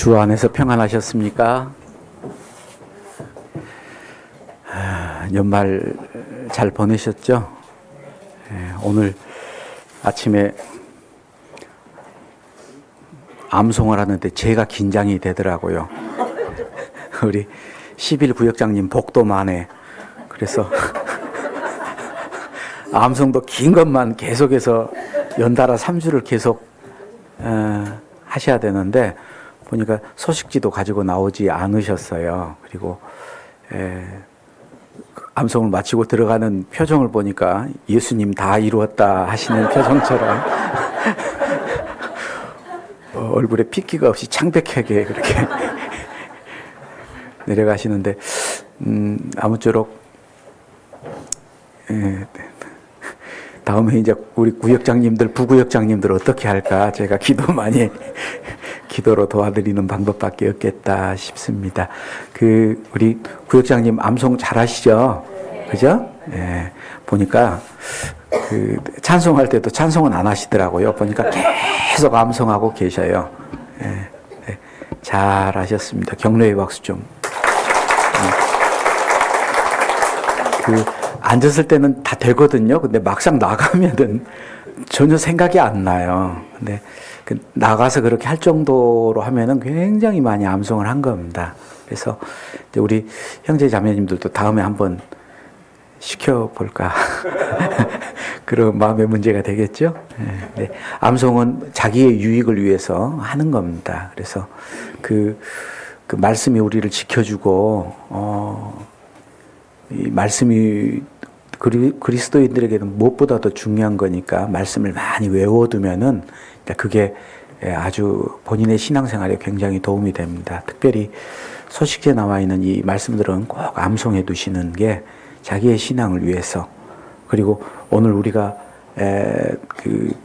주 안에서 평안하셨습니까? 연말 잘 보내셨죠? 오늘 아침에 암송을 하는데 제가 긴장이 되더라고요. 우리 11구역장님 복도 만에. 그래서 암송도 긴 것만 계속해서 연달아 3주를 계속 하셔야 되는데 보니까 소식지도 가지고 나오지 않으셨어요. 그리고 암송을 마치고 들어가는 표정을 보니까 예수님 다 이루었다 하시는 표정처럼 얼굴에 핏기가 없이 창백하게 그렇게 내려가시는데 아무쪼록 다음에 이제 우리 구역장님들, 부구역장님들 어떻게 할까 제가 기도로 도와드리는 방법밖에 없겠다 싶습니다. 우리 구역장님 암송 잘하시죠? 그죠? 보니까 찬송할 때도 찬송은 안 하시더라고요. 보니까 계속 암송하고 계셔요. 잘하셨습니다. 격려의 박수 좀. 앉았을 때는 다 되거든요. 근데 막상 나가면은 전혀 생각이 안 나요. 근데 나가서 그렇게 할 정도로 하면은 굉장히 많이 암송을 한 겁니다. 그래서 이제 우리 형제 자매님들도 다음에 한번 시켜볼까. 그런 마음의 문제가 되겠죠. 네. 암송은 자기의 유익을 위해서 하는 겁니다. 그래서 그 말씀이 우리를 지켜주고, 이 말씀이 그리스도인들에게는 무엇보다도 중요한 거니까 말씀을 많이 외워두면은 그게 아주 본인의 신앙생활에 굉장히 도움이 됩니다. 특별히 소식지에 나와 있는 이 말씀들은 꼭 암송해 두시는 게 자기의 신앙을 위해서, 그리고 오늘 우리가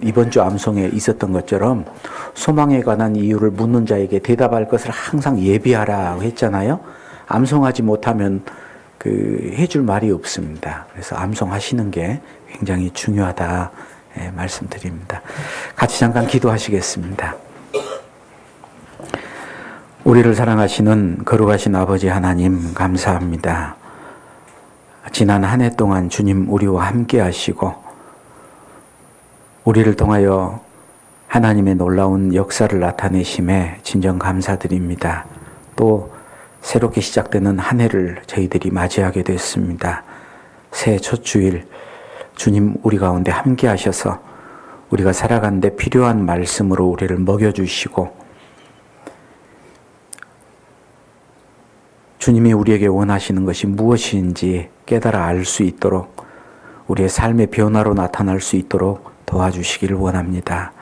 이번 주 암송에 있었던 것처럼 소망에 관한 이유를 묻는 자에게 대답할 것을 항상 예비하라고 했잖아요. 암송하지 못하면 해줄 말이 없습니다. 그래서 암송하시는 게 굉장히 중요하다 말씀드립니다. 같이 잠깐 기도하시겠습니다. 우리를 사랑하시는 거룩하신 아버지 하나님 감사합니다. 지난 한 해 동안 주님 우리와 함께 하시고 우리를 통하여 하나님의 놀라운 역사를 나타내심에 진정 감사드립니다. 또 새롭게 시작되는 한 해를 저희들이 맞이하게 됐습니다. 새해 첫 주일 주님 우리 가운데 함께 하셔서 우리가 살아가는 데 필요한 말씀으로 우리를 먹여주시고 주님이 우리에게 원하시는 것이 무엇인지 깨달아 알 수 있도록 우리의 삶의 변화로 나타날 수 있도록 도와주시기를 원합니다.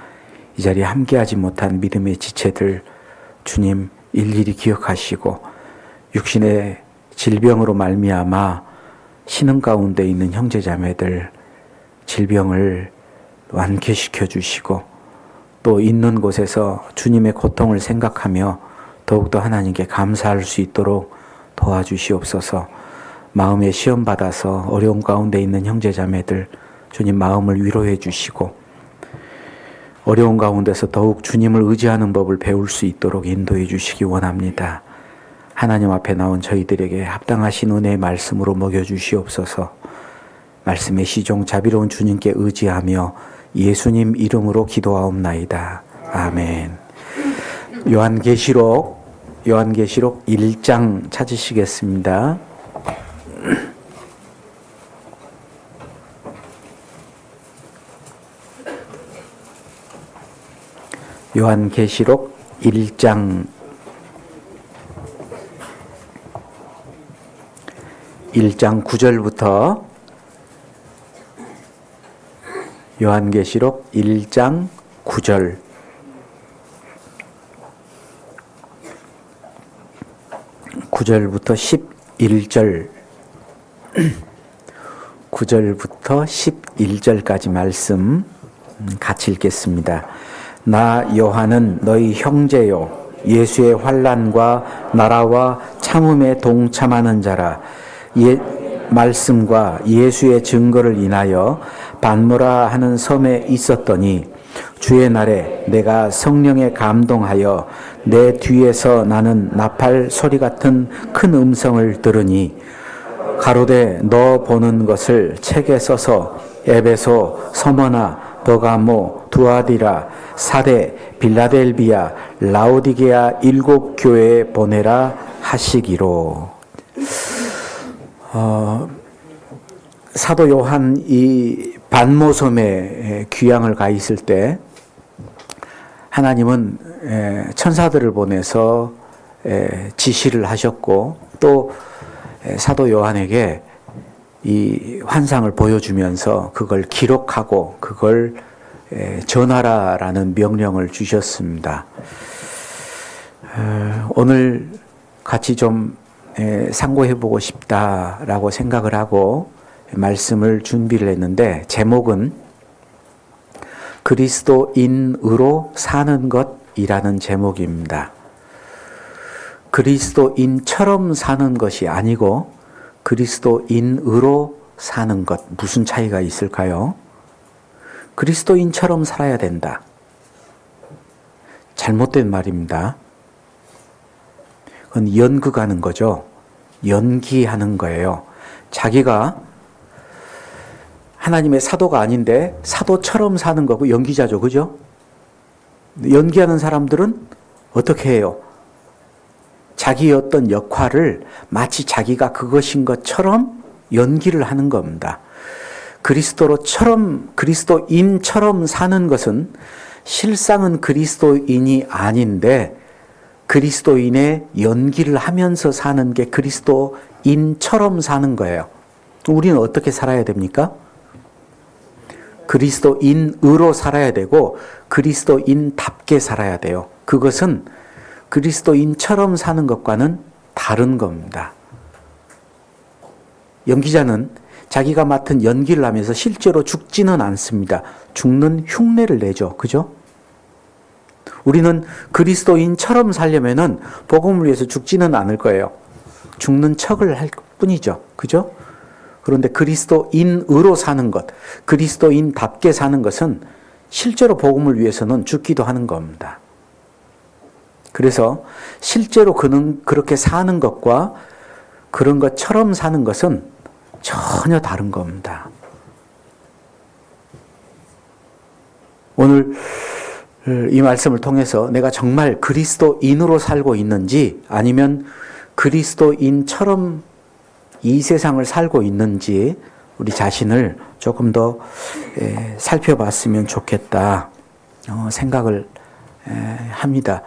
이 자리에 함께하지 못한 믿음의 지체들 주님 일일이 기억하시고 육신의 질병으로 말미암아 신음 가운데 있는 형제자매들 질병을 완쾌시켜 주시고 또 있는 곳에서 주님의 고통을 생각하며 더욱더 하나님께 감사할 수 있도록 도와주시옵소서. 마음에 시험 받아서 어려움 가운데 있는 형제자매들 주님 마음을 위로해 주시고 어려운 가운데서 더욱 주님을 의지하는 법을 배울 수 있도록 인도해 주시기 원합니다. 하나님 앞에 나온 저희들에게 합당하신 은혜의 말씀으로 먹여주시옵소서. 말씀의 시종 자비로운 주님께 의지하며 예수님 이름으로 기도하옵나이다. 아멘. 요한계시록 1장 찾으시겠습니다. 요한계시록 1장 9절부터 요한계시록 1장 9절 9절부터 11절 9절부터 11절까지 말씀 같이 읽겠습니다. 나 요한은 너희 형제요 예수의 환난과 나라와 참음에 동참하는 자라. 말씀과 예수의 증거를 인하여 반모라 하는 섬에 있었더니 주의 날에 내가 성령에 감동하여 내 뒤에서 나는 나팔 소리 같은 큰 음성을 들으니 가로되 너 보는 것을 책에 써서 에베소, 서머나, 버가모, 두아디라, 사데, 빌라델비아, 라오디게아 7 교회에 보내라 하시기로. 사도 요한이 반모섬에 귀향을 가 있을 때 하나님은 천사들을 보내서 지시를 하셨고 또 사도 요한에게 이 환상을 보여주면서 그걸 기록하고 그걸 전하라라는 명령을 주셨습니다. 오늘 같이 좀 상고해보고 싶다라고 생각을 하고 말씀을 준비를 했는데 제목은 그리스도인으로 사는 것이라는 제목입니다. 그리스도인처럼 사는 것이 아니고 그리스도인으로 사는 것, 무슨 차이가 있을까요? 그리스도인처럼 살아야 된다. 잘못된 말입니다. 그건 연극하는 거죠. 연기하는 거예요. 자기가 하나님의 사도가 아닌데 사도처럼 사는 거고 연기자죠. 그죠? 연기하는 사람들은 어떻게 해요? 자기의 어떤 역할을 마치 자기가 그것인 것처럼 연기를 하는 겁니다. 그리스도인처럼 사는 것은 실상은 그리스도인이 아닌데 그리스도인의 연기를 하면서 사는 게 그리스도인처럼 사는 거예요. 우리는 어떻게 살아야 됩니까? 그리스도인으로 살아야 되고 그리스도인답게 살아야 돼요. 그것은 그리스도인처럼 사는 것과는 다른 겁니다. 연기자는 자기가 맡은 연기를 하면서 실제로 죽지는 않습니다. 죽는 흉내를 내죠. 그죠? 우리는 그리스도인처럼 살려면은 복음을 위해서 죽지는 않을 거예요. 죽는 척을 할 뿐이죠. 그죠? 그런데 그리스도인으로 사는 것, 그리스도인답게 사는 것은 실제로 복음을 위해서는 죽기도 하는 겁니다. 그래서 실제로 그는 그렇게 사는 것과 그런 것처럼 사는 것은 전혀 다른 겁니다. 오늘 이 말씀을 통해서 내가 정말 그리스도인으로 살고 있는지 아니면 그리스도인처럼 이 세상을 살고 있는지 우리 자신을 조금 더 살펴봤으면 좋겠다 생각을 합니다.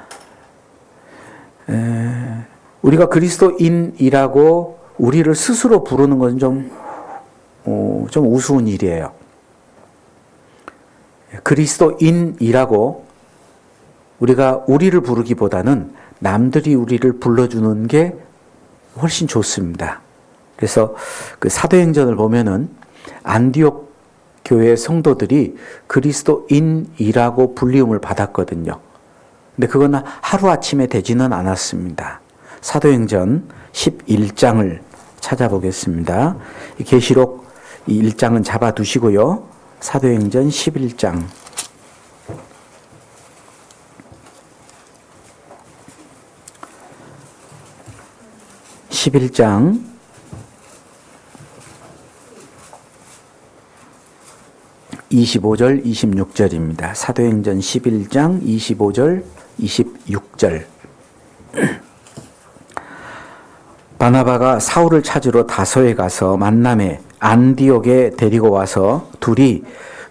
우리가 그리스도인이라고 우리를 스스로 부르는 건 좀 우스운 일이에요. 그리스도인이라고 우리가 우리를 부르기보다는 남들이 우리를 불러주는 게 훨씬 좋습니다. 그래서 그 사도행전을 보면은 안디옥 교회 성도들이 그리스도인이라고 불리움을 받았거든요. 근데 그건 하루아침에 되지는 않았습니다. 사도행전 11장을 찾아보겠습니다. 계시록 1장은 잡아두시고요. 사도행전 11장. 11장 25절 26절입니다. 사도행전 11장 25절 26절. 바나바가 사울을 찾으러 다소에 가서 만남에 안디옥에 데리고 와서 둘이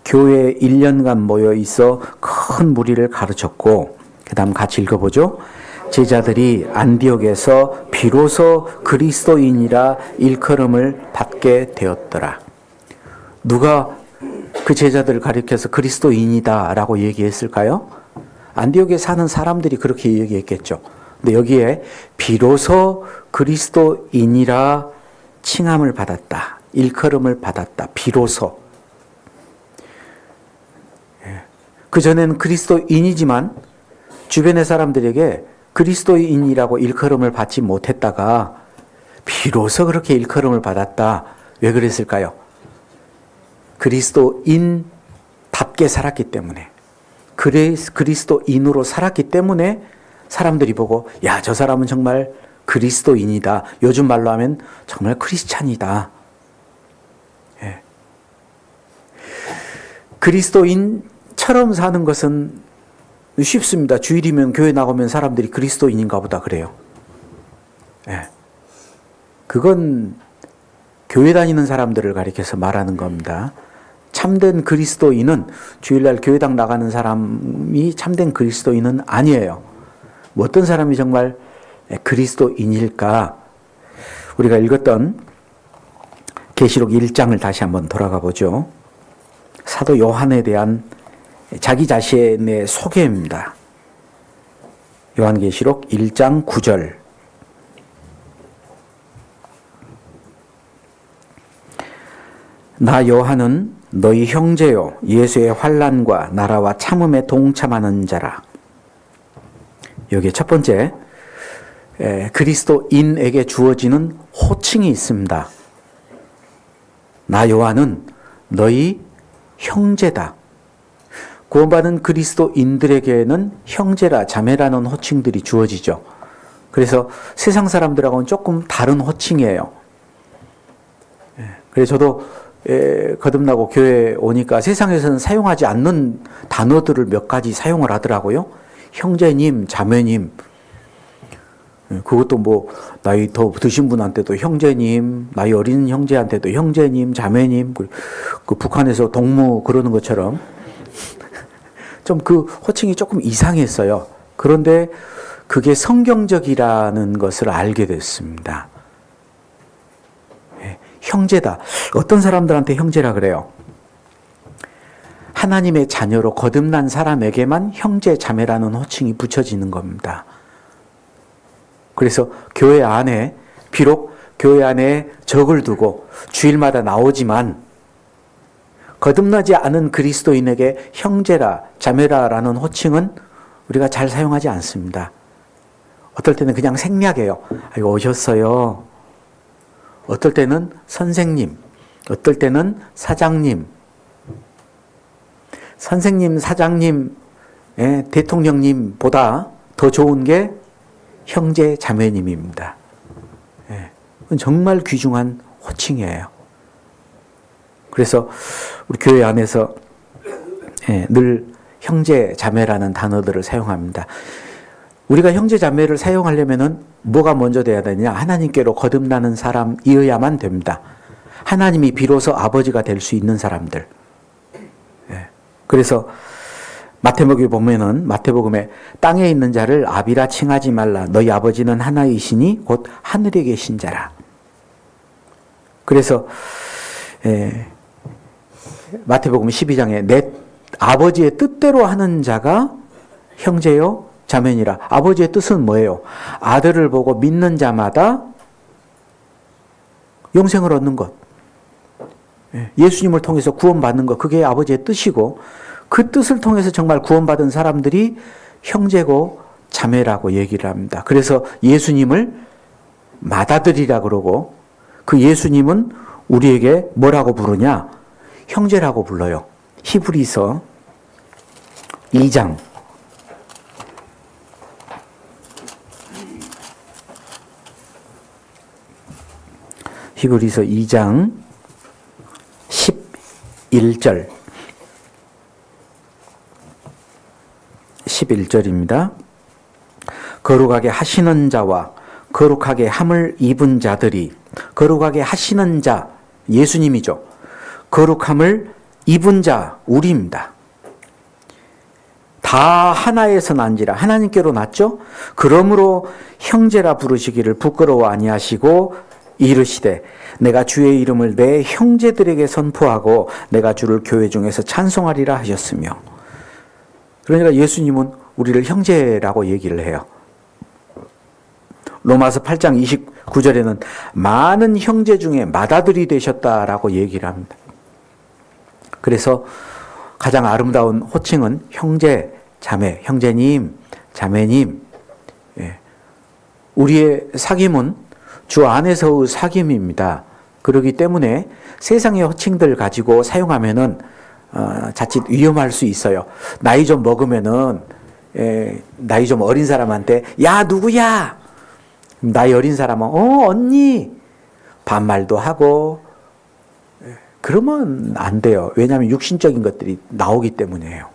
교회에 1년간 모여 있어 큰 무리를 가르쳤고, 그 다음 같이 읽어보죠. 제자들이 안디옥에서 비로소 그리스도인이라 일컬음을 받게 되었더라. 누가 그 제자들을 가리켜서 그리스도인이다 라고 얘기했을까요? 안디옥에 사는 사람들이 그렇게 얘기했겠죠. 근데 여기에 비로소 그리스도인이라 칭함을 받았다. 일컬음을 받았다. 비로소. 그전에는 그리스도인이지만 주변의 사람들에게 그리스도인이라고 일컬음을 받지 못했다가 비로소 그렇게 일컬음을 받았다. 왜 그랬을까요? 그리스도인답게 살았기 때문에, 그리스도인으로 살았기 때문에 사람들이 보고, 야, 저 사람은 정말 그리스도인이다. 요즘 말로 하면 정말 크리스찬이다. 예. 그리스도인처럼 사는 것은 쉽습니다. 주일이면 교회 나가면 사람들이 그리스도인인가 보다 그래요. 예. 그건 교회 다니는 사람들을 가리켜서 말하는 겁니다. 참된 그리스도인은 주일날 교회당 나가는 사람이 참된 그리스도인은 아니에요. 뭐 어떤 사람이 정말 그리스도인일까? 우리가 읽었던 계시록 1장을 다시 한번 돌아가 보죠. 사도 요한에 대한 자기 자신의 소개입니다. 요한계시록 1장 9절. 나 요한은 너희 형제요 예수의 환난과 나라와 참음에 동참하는 자라. 여기에 첫 번째, 그리스도인에게 주어지는 호칭이 있습니다. 나 요한은 너희 형제다. 구원받은 그리스도인들에게는 형제라 자매라는 호칭들이 주어지죠. 그래서 세상 사람들하고는 조금 다른 호칭이에요. 그래서 저도 거듭나고 교회에 오니까 세상에서는 사용하지 않는 단어들을 몇 가지 사용을 하더라고요. 형제님, 자매님. 그것도 뭐 나이 더 드신 분한테도 형제님, 나이 어린 형제한테도 형제님, 자매님. 그 북한에서 동무 그러는 것처럼 좀 그 호칭이 조금 이상했어요. 그런데 그게 성경적이라는 것을 알게 됐습니다. 형제다. 어떤 사람들한테 형제라 그래요? 하나님의 자녀로 거듭난 사람에게만 형제, 자매라는 호칭이 붙여지는 겁니다. 그래서 교회 안에, 비록 교회 안에 적을 두고 주일마다 나오지만 거듭나지 않은 그리스도인에게 형제라, 자매라라는 호칭은 우리가 잘 사용하지 않습니다. 어떨 때는 그냥 생략해요. 아이고, 오셨어요. 어떨 때는 선생님, 어떨 때는 사장님. 선생님, 사장님, 대통령님보다 더 좋은 게 형제, 자매님입니다. 정말 귀중한 호칭이에요. 그래서 우리 교회 안에서 늘 형제, 자매라는 단어들을 사용합니다. 우리가 형제, 자매를 사용하려면은 뭐가 먼저 돼야 되냐? 하나님께로 거듭나는 사람이어야만 됩니다. 하나님이 비로소 아버지가 될 수 있는 사람들. 그래서 마태복음에 보면은 마태복음에 땅에 있는 자를 아비라 칭하지 말라. 너희 아버지는 하나이시니 곧 하늘에 계신 자라. 그래서 마태복음 12장에 내 아버지의 뜻대로 하는 자가 형제요 자매니라. 아버지의 뜻은 뭐예요? 아들을 보고 믿는 자마다 영생을 얻는 것. 예수님을 통해서 구원받는 것. 그게 아버지의 뜻이고 그 뜻을 통해서 정말 구원받은 사람들이 형제고 자매라고 얘기를 합니다. 그래서 예수님을 맏아들이라 그러고 그 예수님은 우리에게 뭐라고 부르냐? 형제라고 불러요. 히브리서 2장 히브리서 2장 11절 11절입니다. 거룩하게 하시는 자와 거룩하게 함을 입은 자들이 거룩하게 하시는 자 예수님이죠. 거룩함을 입은 자 우리입니다. 다 하나에서 난지라 하나님께로 났죠. 그러므로 형제라 부르시기를 부끄러워 아니하시고 이르시되 내가 주의 이름을 내 형제들에게 선포하고 내가 주를 교회 중에서 찬송하리라 하셨으며. 그러니까 예수님은 우리를 형제라고 얘기를 해요. 로마서 8장 29절에는 많은 형제 중에 맏아들이 되셨다라고 얘기를 합니다. 그래서 가장 아름다운 호칭은 형제, 자매, 형제님, 자매님. 우리의 사귐은 주 안에서의 사귐입니다. 그렇기 때문에 세상의 호칭들 가지고 사용하면은 자칫 위험할 수 있어요. 나이 좀 먹으면은 나이 좀 어린 사람한테 야 누구야? 나이 어린 사람은 언니 반말도 하고 그러면 안 돼요. 왜냐하면 육신적인 것들이 나오기 때문이에요.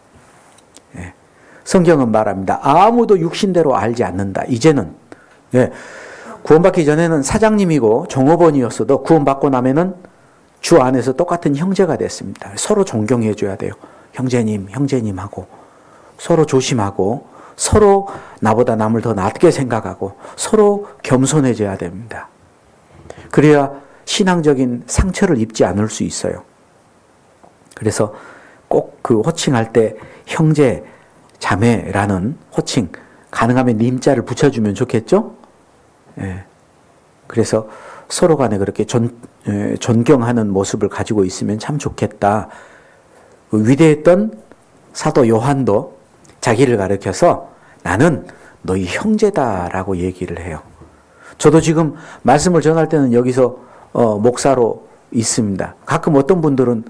성경은 말합니다. 아무도 육신대로 알지 않는다. 이제는 구원받기 전에는 사장님이고 종업원이었어도 구원받고 나면은 주 안에서 똑같은 형제가 됐습니다. 서로 존경해 줘야 돼요. 형제님, 형제님하고 서로 조심하고 서로 나보다 남을 더 낮게 생각하고 서로 겸손해져야 됩니다. 그래야 신앙적인 상처를 입지 않을 수 있어요. 그래서 꼭 그 호칭할 때 형제, 자매라는 호칭 가능하면 님자를 붙여주면 좋겠죠? 그래서 서로 간에 그렇게 존경하는 모습을 가지고 있으면 참 좋겠다. 위대했던 사도 요한도 자기를 가리켜서 나는 너희 형제다라고 얘기를 해요. 저도 지금 말씀을 전할 때는 여기서 목사로 있습니다. 가끔 어떤 분들은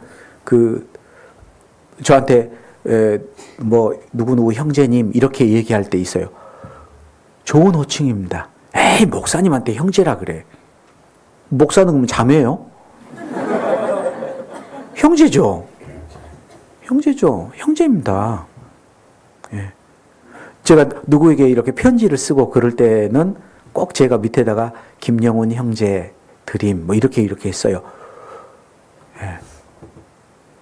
저한테 누구누구 형제님 이렇게 얘기할 때 있어요. 좋은 호칭입니다. 에이 목사님한테 형제라 그래. 목사는 그러면 자매예요? 형제죠. 형제죠. 형제입니다. 제가 누구에게 이렇게 편지를 쓰고 그럴 때는 꼭 제가 밑에다가 김영훈 형제 드림 이렇게 했어요.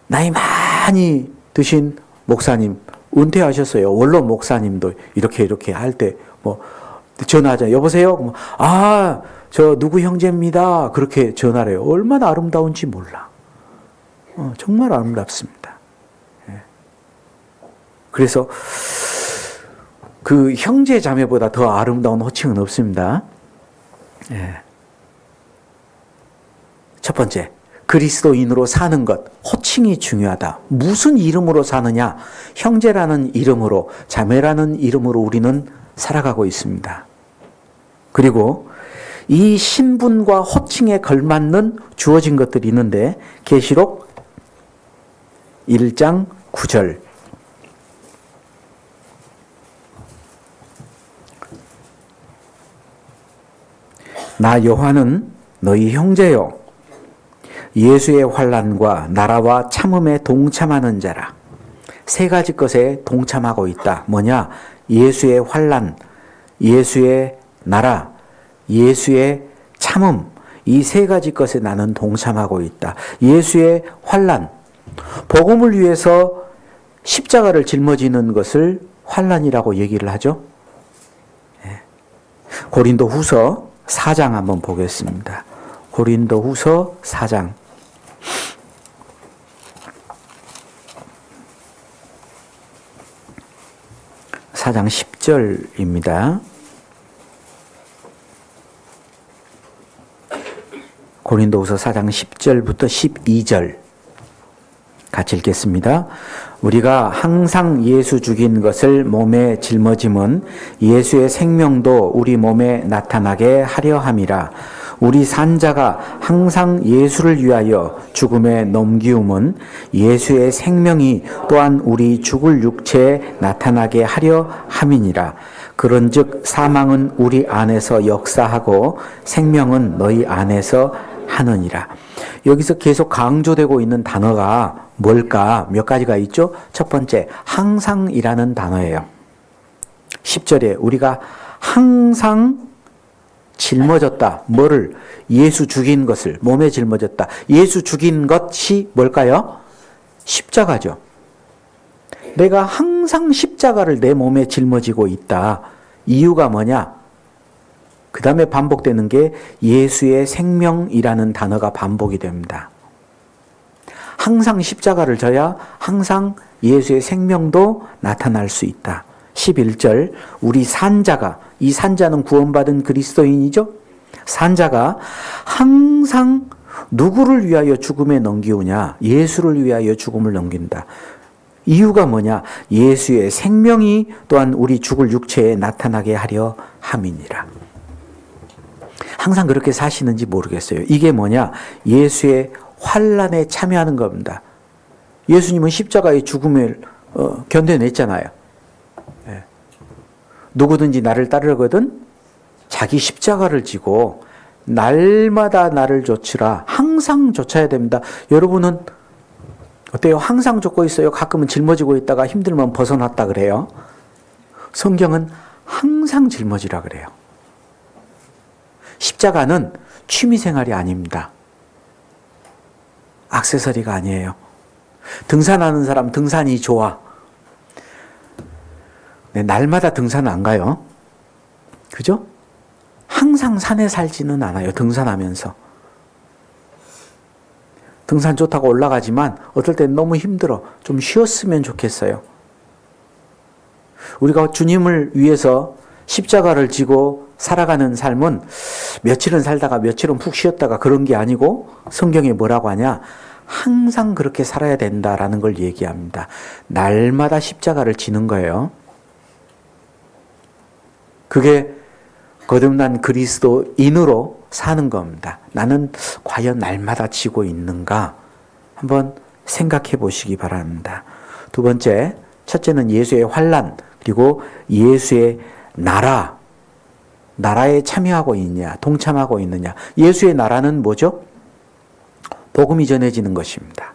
나이 많이 드신 목사님 은퇴하셨어요. 원로 목사님도 이렇게 할 때 전화하잖아요. 여보세요? 저 누구 형제입니다. 그렇게 전화를 해요. 얼마나 아름다운지 몰라. 정말 아름답습니다. 그래서 그 형제 자매보다 더 아름다운 호칭은 없습니다. 첫 번째, 그리스도인으로 사는 것. 호칭이 중요하다. 무슨 이름으로 사느냐? 형제라는 이름으로, 자매라는 이름으로 우리는 살아가고 있습니다. 그리고 이 신분과 호칭에 걸맞는 주어진 것들이 있는데 계시록 1장 9절 나 요한은 너희 형제요 예수의 환난과 나라와 참음에 동참하는 자라. 세 가지 것에 동참하고 있다. 뭐냐? 예수의 환난, 예수의 나라, 예수의 참음. 이 세 가지 것에 나는 동참하고 있다. 예수의 환난. 복음을 위해서 십자가를 짊어지는 것을 환난이라고 얘기를 하죠. 고린도후서 4장 한번 보겠습니다. 고린도후서 4장 10절입니다. 고린도후서 4장 10절부터 12절 같이 읽겠습니다. 우리가 항상 예수 죽인 것을 몸에 짊어짐은 예수의 생명도 우리 몸에 나타나게 하려 함이라. 우리 산자가 항상 예수를 위하여 죽음에 넘기움은 예수의 생명이 또한 우리 죽을 육체에 나타나게 하려 함이니라. 그런즉 사망은 우리 안에서 역사하고 생명은 너희 안에서 하느니라. 여기서 계속 강조되고 있는 단어가 뭘까? 몇 가지가 있죠? 첫 번째, 항상이라는 단어예요. 10절에 우리가 항상 짊어졌다. 뭐를? 예수 죽인 것을 몸에 짊어졌다. 예수 죽인 것이 뭘까요? 십자가죠. 내가 항상 십자가를 내 몸에 짊어지고 있다. 이유가 뭐냐? 그 다음에 반복되는 게 예수의 생명이라는 단어가 반복이 됩니다. 항상 십자가를 져야 항상 예수의 생명도 나타날 수 있다. 11절, 우리 산자가, 이 산자는 구원받은 그리스도인이죠? 산자가 항상 누구를 위하여 죽음에 넘기우냐? 예수를 위하여 죽음을 넘긴다. 이유가 뭐냐? 예수의 생명이 또한 우리 죽을 육체에 나타나게 하려 함이니라. 항상 그렇게 사시는지 모르겠어요. 이게 뭐냐? 예수의 환난에 참여하는 겁니다. 예수님은 십자가의 죽음을 견뎌냈잖아요. 누구든지 나를 따르거든 자기 십자가를 지고 날마다 나를 좇으라. 항상 좇아야 됩니다. 여러분은 어때요? 항상 좇고 있어요? 가끔은 짊어지고 있다가 힘들면 벗어났다 그래요? 성경은 항상 짊어지라 그래요. 십자가는 취미생활이 아닙니다. 액세서리가 아니에요. 등산하는 사람 등산이 좋아. 네, 날마다 등산 안 가요. 그죠? 항상 산에 살지는 않아요. 등산하면서. 등산 좋다고 올라가지만 어떨 땐 너무 힘들어. 좀 쉬었으면 좋겠어요. 우리가 주님을 위해서 십자가를 지고 살아가는 삶은 며칠은 살다가 며칠은 푹 쉬었다가 그런 게 아니고 성경에 뭐라고 하냐? 항상 그렇게 살아야 된다라는 걸 얘기합니다. 날마다 십자가를 지는 거예요. 그게 거듭난 그리스도인으로 사는 겁니다. 나는 과연 날마다 지고 있는가? 한번 생각해 보시기 바랍니다. 두 번째, 첫째는 예수의 환난, 그리고 예수의 나라에 참여하고 있냐, 동참하고 있느냐. 예수의 나라는 뭐죠? 복음이 전해지는 것입니다.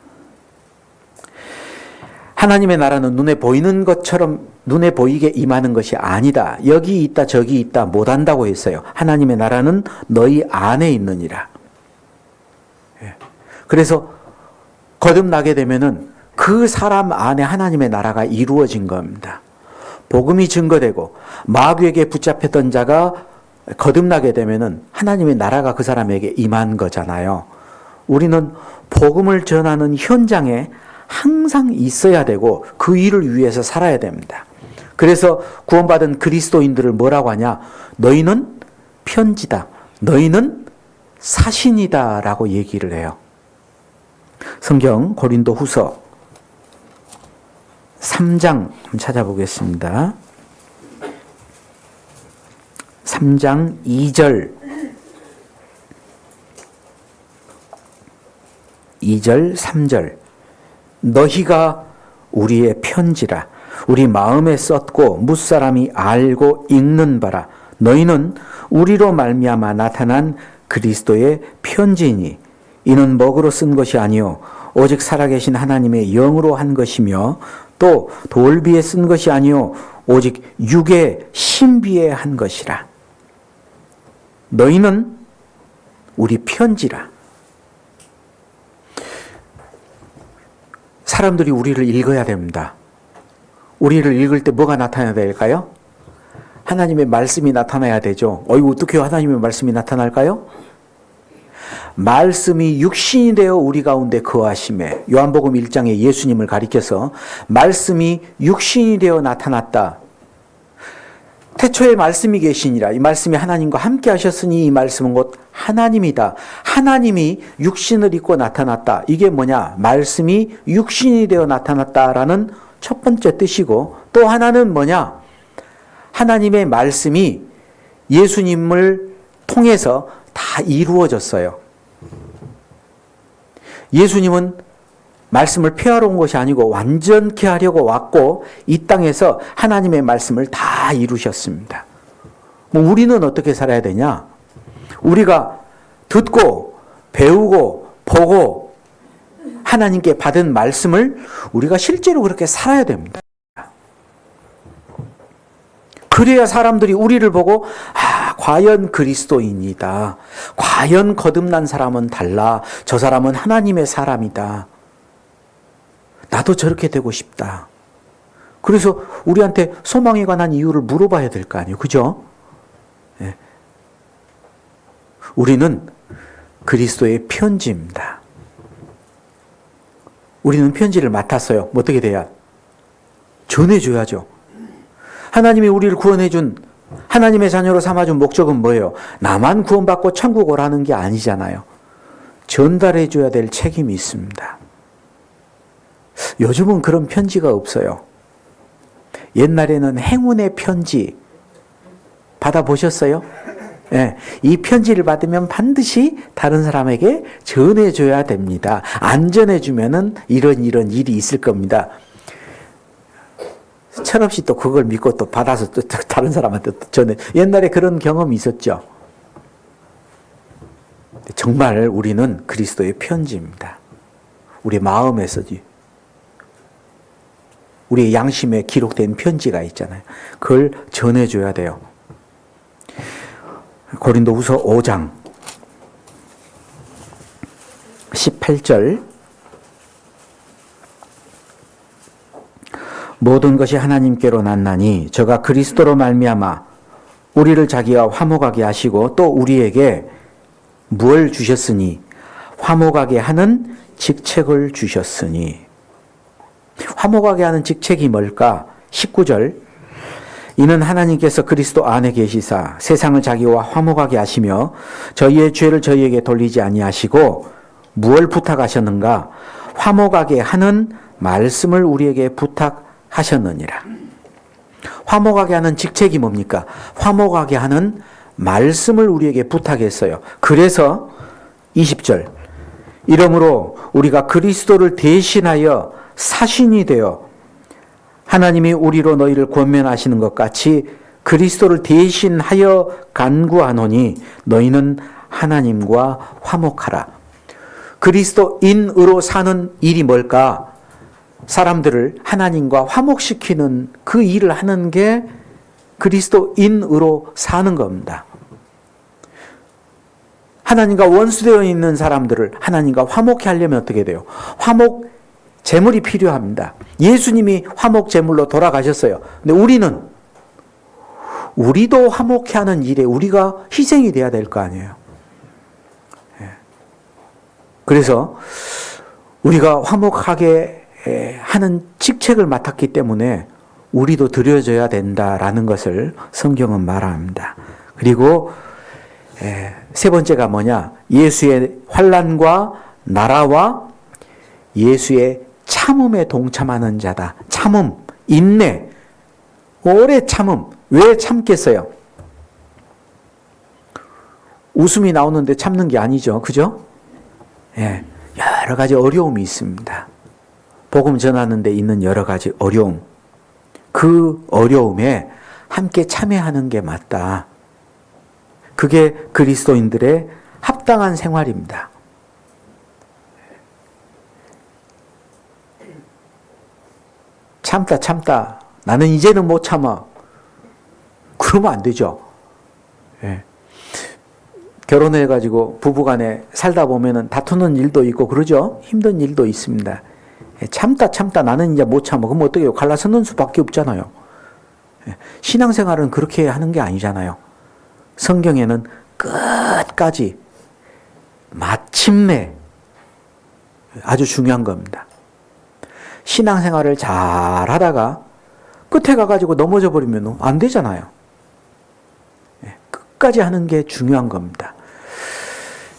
하나님의 나라는 눈에 보이는 것처럼 눈에 보이게 임하는 것이 아니다. 여기 있다 저기 있다 못한다고 했어요. 하나님의 나라는 너희 안에 있느니라. 그래서 거듭나게 되면은 그 사람 안에 하나님의 나라가 이루어진 겁니다. 복음이 증거되고 마귀에게 붙잡혔던 자가 거듭나게 되면은 하나님의 나라가 그 사람에게 임한 거잖아요. 우리는 복음을 전하는 현장에 항상 있어야 되고 그 일을 위해서 살아야 됩니다. 그래서 구원받은 그리스도인들을 뭐라고 하냐? 너희는 편지다. 너희는 사신이다 라고 얘기를 해요. 성경 고린도후서 3장 한번 찾아보겠습니다. 3장 2절 3절 너희가 우리의 편지라 우리 마음에 썼고 무사람이 알고 읽는 바라 너희는 우리로 말미암아 나타난 그리스도의 편지이니 이는 먹으로 쓴 것이 아니요 오직 살아계신 하나님의 영으로 한 것이며 또 돌비에 쓴 것이 아니요 오직 육의 신비에 한 것이라. 너희는 우리 편지라. 사람들이 우리를 읽어야 됩니다. 우리를 읽을 때 뭐가 나타나야 될까요? 하나님의 말씀이 나타나야 되죠. 어떻게 하나님의 말씀이 나타날까요? 말씀이 육신이 되어 우리 가운데 거하심에, 요한복음 1장에 예수님을 가리켜서 말씀이 육신이 되어 나타났다. 태초에 말씀이 계시니라. 이 말씀이 하나님과 함께 하셨으니 이 말씀은 곧 하나님이다. 하나님이 육신을 입고 나타났다. 이게 뭐냐? 말씀이 육신이 되어 나타났다라는 첫 번째 뜻이고, 또 하나는 뭐냐? 하나님의 말씀이 예수님을 통해서 다 이루어졌어요. 예수님은 말씀을 폐하러 온 것이 아니고 완전케 하려고 왔고 이 땅에서 하나님의 말씀을 다 이루셨습니다. 우리는 어떻게 살아야 되냐? 우리가 듣고 배우고 보고 하나님께 받은 말씀을 우리가 실제로 그렇게 살아야 됩니다. 그래야 사람들이 우리를 보고 과연 그리스도인이다. 과연 거듭난 사람은 달라. 저 사람은 하나님의 사람이다. 나도 저렇게 되고 싶다. 그래서 우리한테 소망에 관한 이유를 물어봐야 될 거 아니에요. 그죠? 네. 우리는 그리스도의 편지입니다. 우리는 편지를 맡았어요. 어떻게 돼야? 전해줘야죠. 하나님이 우리를 구원해준, 하나님의 자녀로 삼아준 목적은 뭐예요? 나만 구원받고 천국 오라는 게 아니잖아요. 전달해줘야 될 책임이 있습니다. 요즘은 그런 편지가 없어요. 옛날에는 행운의 편지 받아보셨어요? 네, 이 편지를 받으면 반드시 다른 사람에게 전해줘야 됩니다. 안 전해주면은 이런 일이 있을 겁니다. 철없이 또 그걸 믿고 또 받아서 또 다른 사람한테 또 전해. 옛날에 그런 경험이 있었죠. 정말 우리는 그리스도의 편지입니다. 우리 마음에서지. 우리의 양심에 기록된 편지가 있잖아요. 그걸 전해줘야 돼요. 고린도후서 5장 18절 모든 것이 하나님께로 났나니 저가 그리스도로 말미암아 우리를 자기와 화목하게 하시고 또 우리에게 무엇을 주셨으니 화목하게 하는 직책을 주셨으니. 화목하게 하는 직책이 뭘까? 19절 이는 하나님께서 그리스도 안에 계시사 세상을 자기와 화목하게 하시며 저희의 죄를 저희에게 돌리지 아니하시고 무엇을 부탁하셨는가? 화목하게 하는 말씀을 우리에게 부탁하셨느니라. 화목하게 하는 직책이 뭡니까? 화목하게 하는 말씀을 우리에게 부탁했어요. 그래서 20절 이러므로 우리가 그리스도를 대신하여 사신이 되어 하나님이 우리로 너희를 권면하시는 것 같이 그리스도를 대신하여 간구하노니 너희는 하나님과 화목하라. 그리스도인으로 사는 일이 뭘까? 사람들을 하나님과 화목시키는 그 일을 하는 게 그리스도인으로 사는 겁니다. 하나님과 원수되어 있는 사람들을 하나님과 화목케 하려면 어떻게 돼요? 화목 제물이 필요합니다. 예수님이 화목 제물로 돌아가셨어요. 근데 우리도 화목케 하는 일에 우리가 희생이 돼야 될 거 아니에요. 그래서 우리가 화목하게 하는 직책을 맡았기 때문에 우리도 드려져야 된다라는 것을 성경은 말합니다. 그리고 세 번째가 뭐냐? 예수의 환난과 나라와 예수의 참음에 동참하는 자다. 참음, 인내, 오래 참음. 왜 참겠어요? 웃음이 나오는데 참는 게 아니죠. 그죠? 예, 여러 가지 어려움이 있습니다. 복음 전하는 데 있는 여러 가지 어려움. 그 어려움에 함께 참여하는 게 맞다. 그게 그리스도인들의 합당한 생활입니다. 참다. 나는 이제는 못 참아. 그러면 안 되죠. 예. 결혼해가지고 부부간에 살다 보면은 다투는 일도 있고 그러죠. 힘든 일도 있습니다. 참다 나는 이제 못 참아. 그럼 어떻게 해요? 갈라서는 수밖에 없잖아요. 신앙생활은 그렇게 하는 게 아니잖아요. 성경에는 끝까지 마침내 아주 중요한 겁니다. 신앙생활을 잘 하다가 끝에 가가지고 넘어져 버리면 안 되잖아요. 끝까지 하는 게 중요한 겁니다.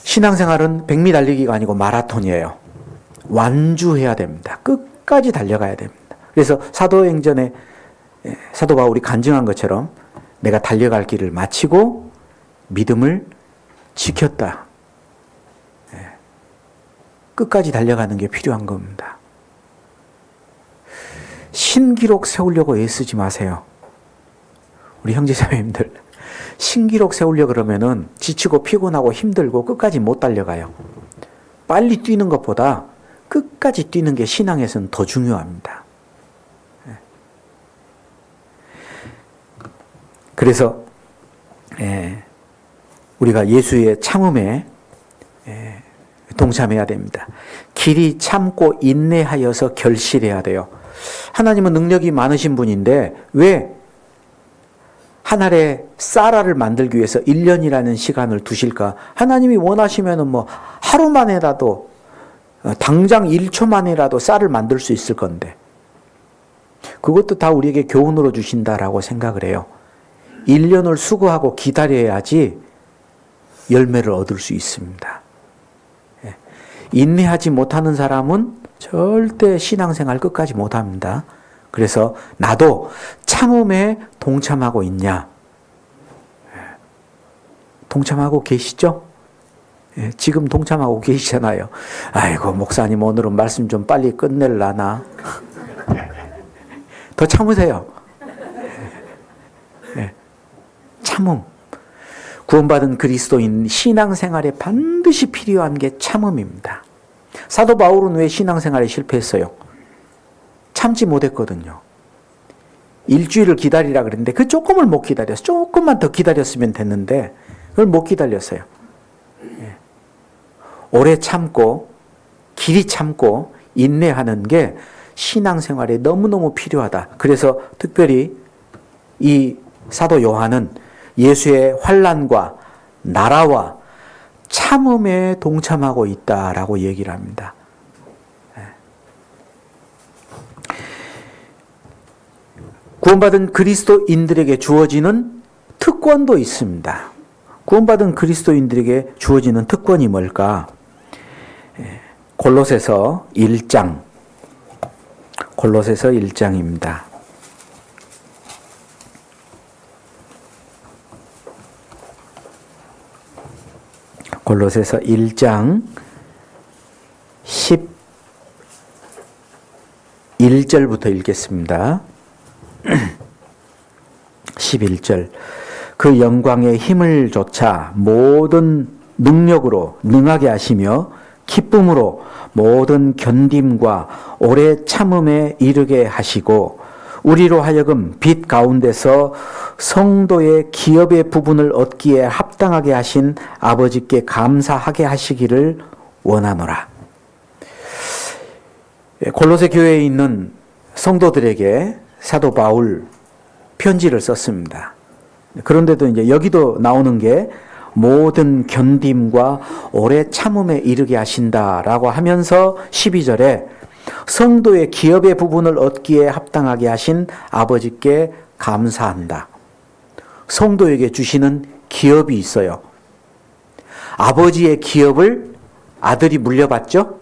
신앙생활은 100미 달리기가 아니고 마라톤이에요. 완주해야 됩니다. 끝까지 달려가야 됩니다. 그래서 사도행전에 사도 바울이 간증한 것처럼 내가 달려갈 길을 마치고 믿음을 지켰다. 끝까지 달려가는 게 필요한 겁니다. 신기록 세우려고 애쓰지 마세요. 우리 형제자매님들, 신기록 세우려고 그러면은 지치고 피곤하고 힘들고 끝까지 못 달려가요. 빨리 뛰는 것보다 끝까지 뛰는 게 신앙에서는 더 중요합니다. 그래서 우리가 예수의 참음에 동참해야 됩니다. 길이 참고 인내하여서 결실해야 돼요. 하나님은 능력이 많으신 분인데 왜 한 알의 쌀알을 만들기 위해서 1년이라는 시간을 두실까? 하나님이 원하시면은 뭐 하루 만에라도 당장 1초 만에라도 쌀을 만들 수 있을 건데 그것도 다 우리에게 교훈으로 주신다라고 생각을 해요. 1년을 수고하고 기다려야지 열매를 얻을 수 있습니다. 인내하지 못하는 사람은 절대 신앙생활 끝까지 못합니다. 그래서 나도 참음에 동참하고 있냐? 동참하고 계시죠? 지금 동참하고 계시잖아요. 아이고 목사님 오늘은 말씀 좀 빨리 끝낼라나? 더 참으세요. 참음. 구원받은 그리스도인 신앙생활에 반드시 필요한 게 참음입니다. 사도 바울은 왜 신앙생활에 실패했어요? 참지 못했거든요. 일주일을 기다리라 그랬는데 그 조금을 못 기다렸어요. 조금만 더 기다렸으면 됐는데 그걸 못 기다렸어요. 오래 참고 길이 참고 인내하는 게 신앙생활에 너무너무 필요하다. 그래서 특별히 이 사도 요한은 예수의 환난과 나라와 참음에 동참하고 있다라고 얘기를 합니다. 구원받은 그리스도인들에게 주어지는 특권도 있습니다. 구원받은 그리스도인들에게 주어지는 특권이 뭘까? 골로새서 1장. 골로새서 1장입니다. 골로새서 1장 11절부터 읽겠습니다. 11절. 그 영광의 힘을 조차 모든 능력으로 능하게 하시며 기쁨으로 모든 견딤과 오래 참음에 이르게 하시고 우리로 하여금 빛 가운데서 성도의 기업의 부분을 얻기에 합당하게 하신 아버지께 감사하게 하시기를 원하노라. 골로새 교회에 있는 성도들에게 사도 바울 편지를 썼습니다. 그런데도 이제 여기도 나오는 게 모든 견딤과 오래 참음에 이르게 하신다라고 하면서 12절에 성도의 기업의 부분을 얻기에 합당하게 하신 아버지께 감사한다. 성도에게 주시는 기업이 있어요. 아버지의 기업을 아들이 물려받죠?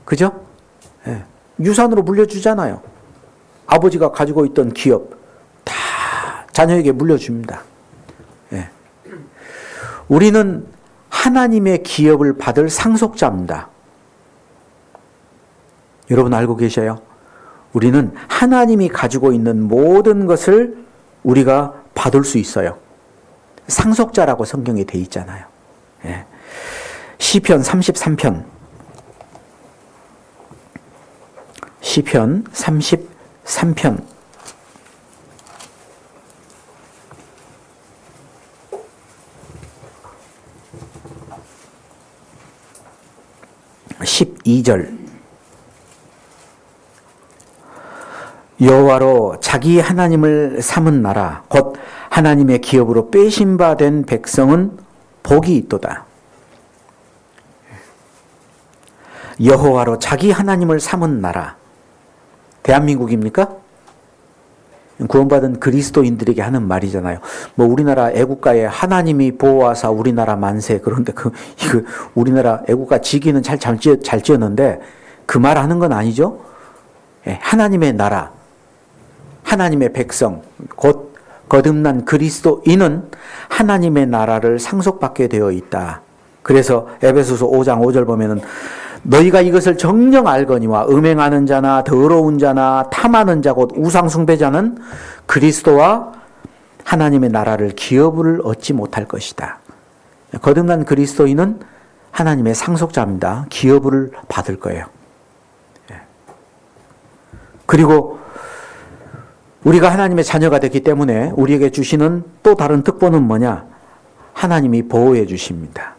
그죠? 네. 유산으로 물려주잖아요. 아버지가 가지고 있던 기업 다 자녀에게 물려줍니다. 네. 우리는 하나님의 기업을 받을 상속자입니다. 여러분 알고 계셔요? 우리는 하나님이 가지고 있는 모든 것을 우리가 받을 수 있어요. 상속자라고 성경에 돼 있잖아요. 예. 시편 33편. 시편 33편. 12절. 여호와로 자기 하나님을 삼은 나라 곧 하나님의 기업으로 빼신 바 된 백성은 복이 있도다. 여호와로 자기 하나님을 삼은 나라. 대한민국입니까? 구원받은 그리스도인들에게 하는 말이잖아요. 뭐 우리나라 애국가에 하나님이 보호하사 우리나라 만세. 그런데 이거 우리나라 애국가 지기는 잘 지었는데 그 말 하는 건 아니죠. 하나님의 나라, 하나님의 백성, 곧 거듭난 그리스도인은 하나님의 나라를 상속받게 되어 있다. 그래서 에베소서 5장 5절 보면은 너희가 이것을 정녕 알거니와 음행하는 자나 더러운 자나 탐하는 자 곧 우상 숭배자는 그리스도와 하나님의 나라를 기업을 얻지 못할 것이다. 거듭난 그리스도인은 하나님의 상속자입니다. 기업을 받을 거예요. 그리고 우리가 하나님의 자녀가 됐기 때문에 우리에게 주시는 또 다른 특권은 뭐냐? 하나님이 보호해 주십니다.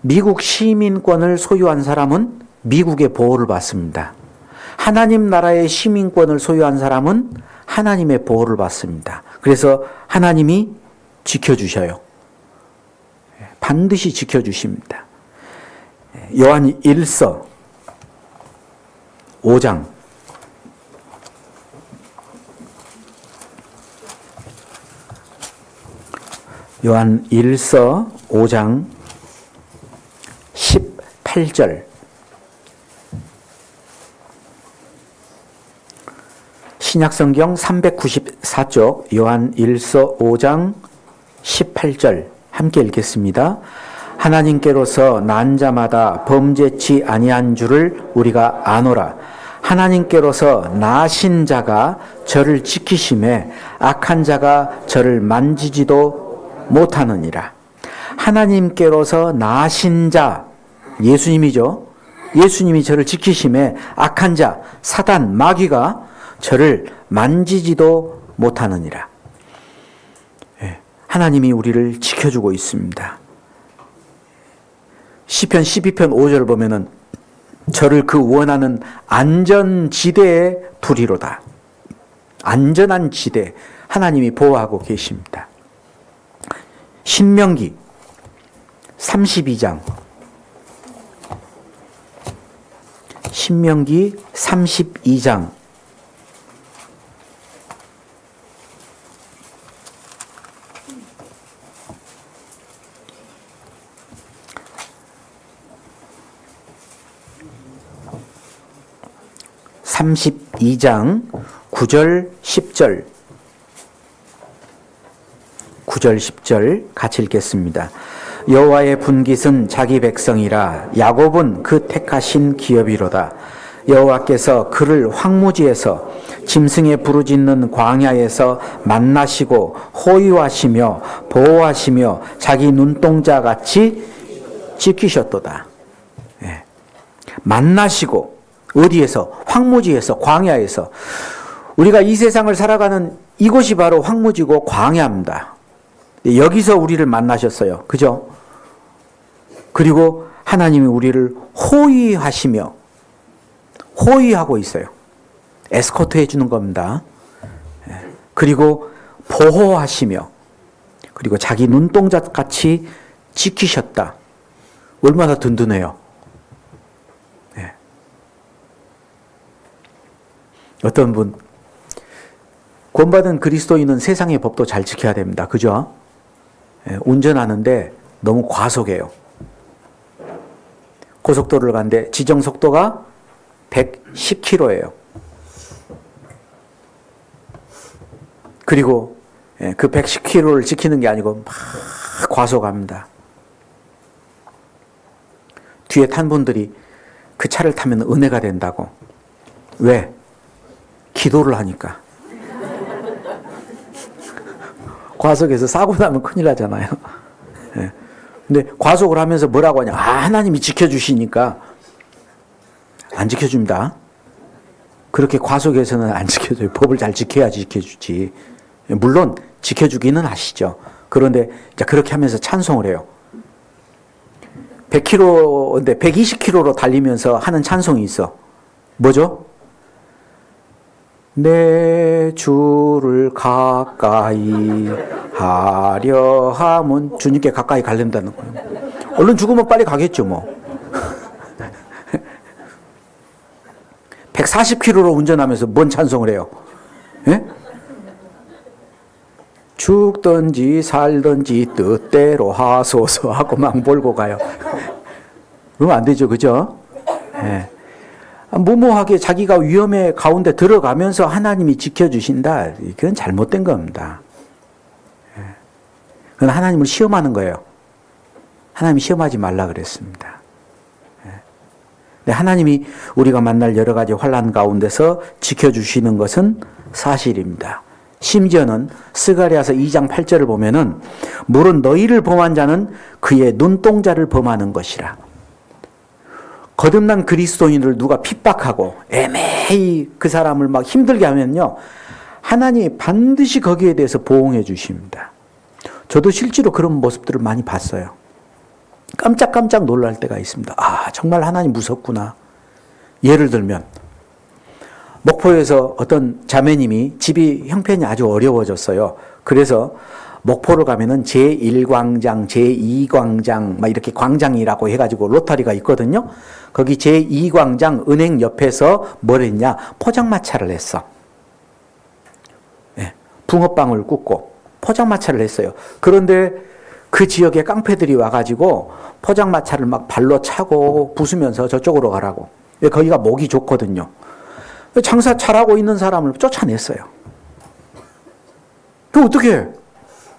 미국 시민권을 소유한 사람은 미국의 보호를 받습니다. 하나님 나라의 시민권을 소유한 사람은 하나님의 보호를 받습니다. 그래서 하나님이 지켜주셔요. 반드시 지켜주십니다. 요한 1서 5장 요한 1서 5장 18절 신약성경 394쪽 요한 1서 5장 18절 함께 읽겠습니다. 하나님께로서 난 자마다 범죄치 아니한 줄을 우리가 아노라. 하나님께로서 나신 자가 저를 지키심에 악한 자가 저를 만지지도 못하느니라. 하나님께로서 나신 자, 예수님이죠. 예수님이 저를 지키심에 악한 자, 사단, 마귀가 저를 만지지도 못하느니라. 하나님이 우리를 지켜주고 있습니다. 시편 12편 5절 보면은 저를 그 원하는 안전지대에 두리로다. 안전한 지대, 하나님이 보호하고 계십니다. 신명기 32장 신명기 32장 32장 9절 10절 9절 10절 같이 읽겠습니다. 여호와의 분깃은 자기 백성이라 야곱은 그 택하신 기업이로다. 여호와께서 그를 황무지에서 짐승의 부르짖는 광야에서 만나시고 호위하시며 보호하시며 자기 눈동자같이 지키셨도다. 만나시고 어디에서? 황무지에서, 광야에서. 우리가 이 세상을 살아가는 이곳이 바로 황무지고 광야입니다. 여기서 우리를 만나셨어요. 그죠? 그리고 하나님이 우리를 호위하시며 호위하고 있어요. 에스코트 해주는 겁니다. 그리고 보호하시며 그리고 자기 눈동자같이 지키셨다. 얼마나 든든해요. 어떤 분, 구원받은 그리스도인은 세상의 법도 잘 지켜야 됩니다. 그죠? 운전하는데 너무 과속해요. 고속도로를 가는데 지정속도가 110km예요. 그리고 그 110km를 지키는 게 아니고 막 과속합니다. 뒤에 탄 분들이 그 차를 타면 은혜가 된다고. 왜? 기도를 하니까. 과속해서 사고 나면 큰일 나잖아요. 근데 과속을 하면서 뭐라고 하냐? 하나님이 지켜주시니까. 안 지켜줍니다. 그렇게 과속해서는 안 지켜줘요. 법을 잘 지켜야지 지켜주지. 물론 지켜주기는 하시죠. 그런데 이제 그렇게 하면서 찬송을 해요. 100km인데 120km로 달리면서 하는 찬송이 있어. 뭐죠? 내 주를 가까이 하려 함은 주님께 가까이 가려다는 거예요. 얼른 죽으면 빨리 가겠죠 뭐. 140km로 운전하면서 뭔 찬송을 해요? 예? 죽든지 살든지 뜻대로 하소서 하고 막 몰고 가요. 그러면 안 되죠, 그죠? 예. 무모하게 자기가 위험의 가운데 들어가면서 하나님이 지켜주신다. 그건 잘못된 겁니다. 예. 그건 하나님을 시험하는 거예요. 하나님이 시험하지 말라 그랬습니다. 예. 하나님이 우리가 만날 여러 가지 환난 가운데서 지켜주시는 것은 사실입니다. 심지어는 스가랴서 2장 8절을 보면은 물은 너희를 범한 자는 그의 눈동자를 범하는 것이라. 거듭난 그리스도인을 누가 핍박하고 애매히 그 사람을 막 힘들게 하면요, 하나님이 반드시 거기에 대해서 보응해 주십니다. 저도 실제로 그런 모습들을 많이 봤어요. 깜짝깜짝 놀랄 때가 있습니다. 아, 정말 하나님 무섭구나. 예를 들면 목포에서 어떤 자매님이 집이 형편이 아주 어려워졌어요. 그래서 목포를 가면은 제1광장, 제2광장, 막 이렇게 광장이라고 해가지고 로터리가 있거든요. 거기 제2광장 은행 옆에서 뭘 했냐? 포장마차를 했어. 네, 붕어빵을 굽고 포장마차를 했어요. 그런데 그 지역에 깡패들이 와가지고 포장마차를 막 발로 차고 부수면서 저쪽으로 가라고. 거기가 목이 좋거든요. 장사 잘하고 있는 사람을 쫓아냈어요. 그 어떻게 해?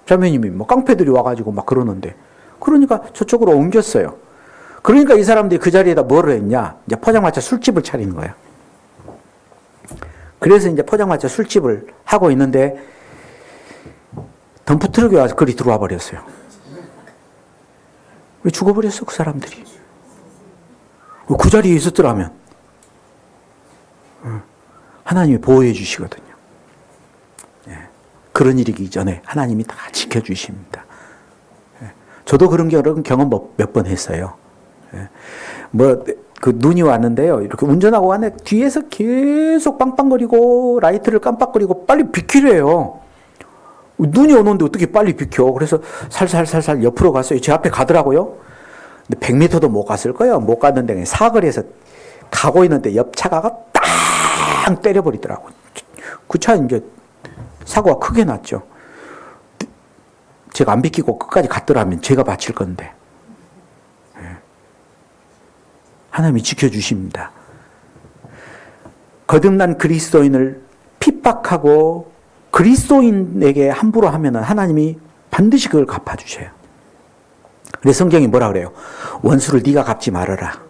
자매님이 뭐 깡패들이 와가지고 막 그러는데. 그러니까 저쪽으로 옮겼어요. 그러니까 이 사람들이 그 자리에다 뭐를 했냐? 이제 포장마차 술집을 차리는 거예요. 그래서 이제 포장마차 술집을 하고 있는데 덤프트럭이 와서 그리 들어와 버렸어요. 왜 죽어버렸어, 그 사람들이? 그 자리에 있었더라면. 하나님이 보호해 주시거든요. 예. 그런 일이 있기 전에 하나님이 다 지켜주십니다. 예. 저도 그런 경험 몇 번 했어요. 예. 그 눈이 왔는데요. 이렇게 운전하고 왔는데 뒤에서 계속 빵빵거리고 라이트를 깜빡거리고 빨리 비키래요. 눈이 오는데 어떻게 빨리 비켜? 그래서 살살살살 옆으로 갔어요. 제 앞에 가더라고요. 근데 100m도 못 갔을 거예요. 못 갔는데 사거리에서 가고 있는데 옆 차가 땅 때려버리더라고요. 그 차 이제 사고가 크게 났죠. 제가 안 비키고 끝까지 갔더라면 제가 바칠 건데. 하나님이 지켜주십니다. 거듭난 그리스도인을 핍박하고 그리스도인에게 함부로 하면 하나님이 반드시 그걸 갚아주셔요. 그래서 성경이 뭐라 그래요? 원수를 네가 갚지 말아라.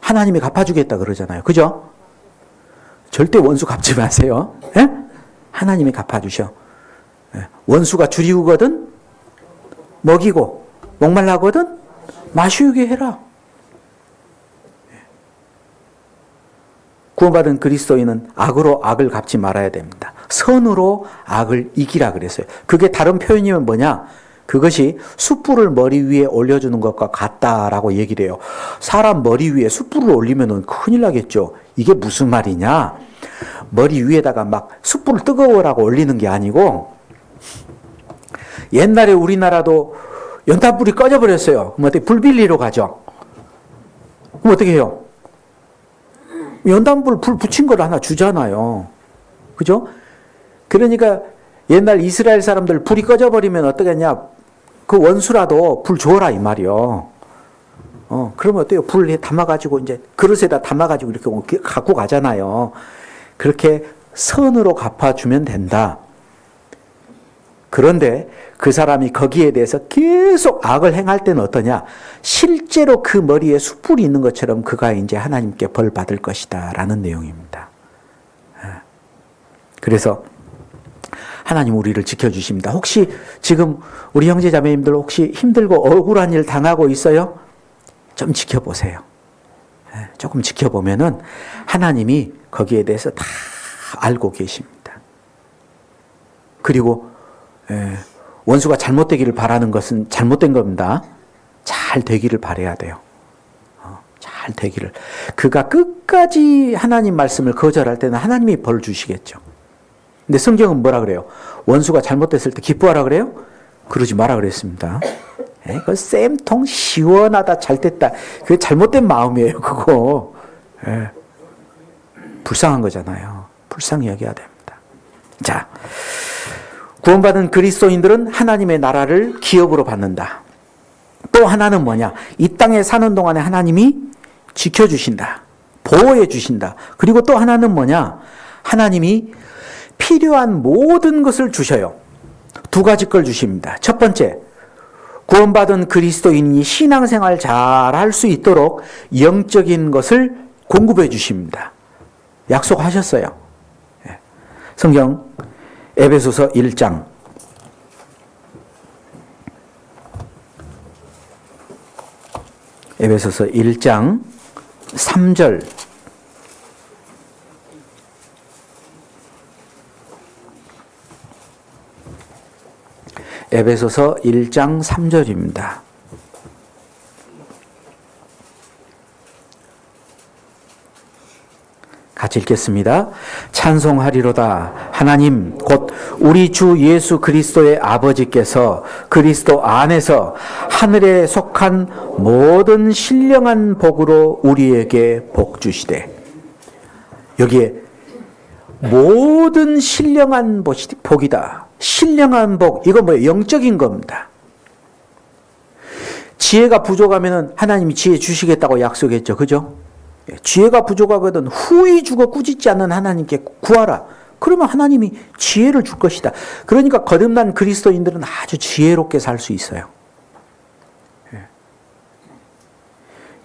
하나님이 갚아주겠다 그러잖아요. 그죠? 절대 원수 갚지 마세요. 예? 하나님이 갚아주셔. 예. 원수가 줄이우거든 먹이고 목말라거든 마시우게 해라. 예. 구원받은 그리스도인은 악으로 악을 갚지 말아야 됩니다. 선으로 악을 이기라 그랬어요. 그게 다른 표현이면 뭐냐? 그것이 숯불을 머리 위에 올려주는 것과 같다라고 얘기를 해요. 사람 머리 위에 숯불을 올리면 큰일 나겠죠. 이게 무슨 말이냐? 머리 위에다가 막 숯불을 뜨거워라고 올리는 게 아니고, 옛날에 우리나라도 연탄불이 꺼져버렸어요. 그럼 어떻게 불 빌리러 가죠? 그럼 어떻게 해요? 연탄불 불 붙인 걸 하나 주잖아요. 그죠? 그러니까 옛날 이스라엘 사람들 불이 꺼져버리면 어떻게 하냐? 그 원수라도 불 줘라 이 말이요. 그러면 어때요? 불에 담아가지고 이제 그릇에다 담아가지고 이렇게 갖고 가잖아요. 그렇게 선으로 갚아주면 된다. 그런데 그 사람이 거기에 대해서 계속 악을 행할 때는 어떠냐? 실제로 그 머리에 숯불이 있는 것처럼 그가 이제 하나님께 벌 받을 것이다 라는 내용입니다. 그래서 하나님 우리를 지켜주십니다. 혹시 지금 우리 형제 자매님들 혹시 힘들고 억울한 일 당하고 있어요? 좀 지켜보세요. 조금 지켜보면은 하나님이 거기에 대해서 다 알고 계십니다. 그리고 원수가 잘못되기를 바라는 것은 잘못된 겁니다. 잘 되기를 바라야 돼요. 잘 잘 되기를. 그가 끝까지 하나님 말씀을 거절할 때는 하나님이 벌 주시겠죠. 근데 성경은 뭐라 그래요? 원수가 잘못됐을 때 기뻐하라 그래요? 그러지 마라 그랬습니다. 그 쌤통 시원하다 잘됐다. 그게 잘못된 마음이에요. 그거. 불쌍한 거잖아요. 불쌍히 여겨야 됩니다. 자, 구원받은 그리스도인들은 하나님의 나라를 기업으로 받는다. 또 하나는 뭐냐? 이 땅에 사는 동안에 하나님이 지켜주신다. 보호해 주신다. 그리고 또 하나는 뭐냐? 하나님이 필요한 모든 것을 주셔요. 두 가지 걸 주십니다. 첫 번째, 구원받은 그리스도인이 신앙생활 잘 할 수 있도록 영적인 것을 공급해 주십니다. 약속하셨어요. 성경 에베소서 1장 에베소서 1장 3절 에베소서 1장 3절입니다. 같이 읽겠습니다. 찬송하리로다. 하나님 곧 우리 주 예수 그리스도의 아버지께서 그리스도 안에서 하늘에 속한 모든 신령한 복으로 우리에게 복 주시되. 여기에 모든 신령한 복이다. 신령한 복, 이거 뭐예요? 영적인 겁니다. 지혜가 부족하면 하나님이 지혜 주시겠다고 약속했죠. 그죠? 지혜가 부족하거든 후히 죽어 꾸짖지 않는 하나님께 구하라. 그러면 하나님이 지혜를 줄 것이다. 그러니까 거듭난 그리스도인들은 아주 지혜롭게 살 수 있어요.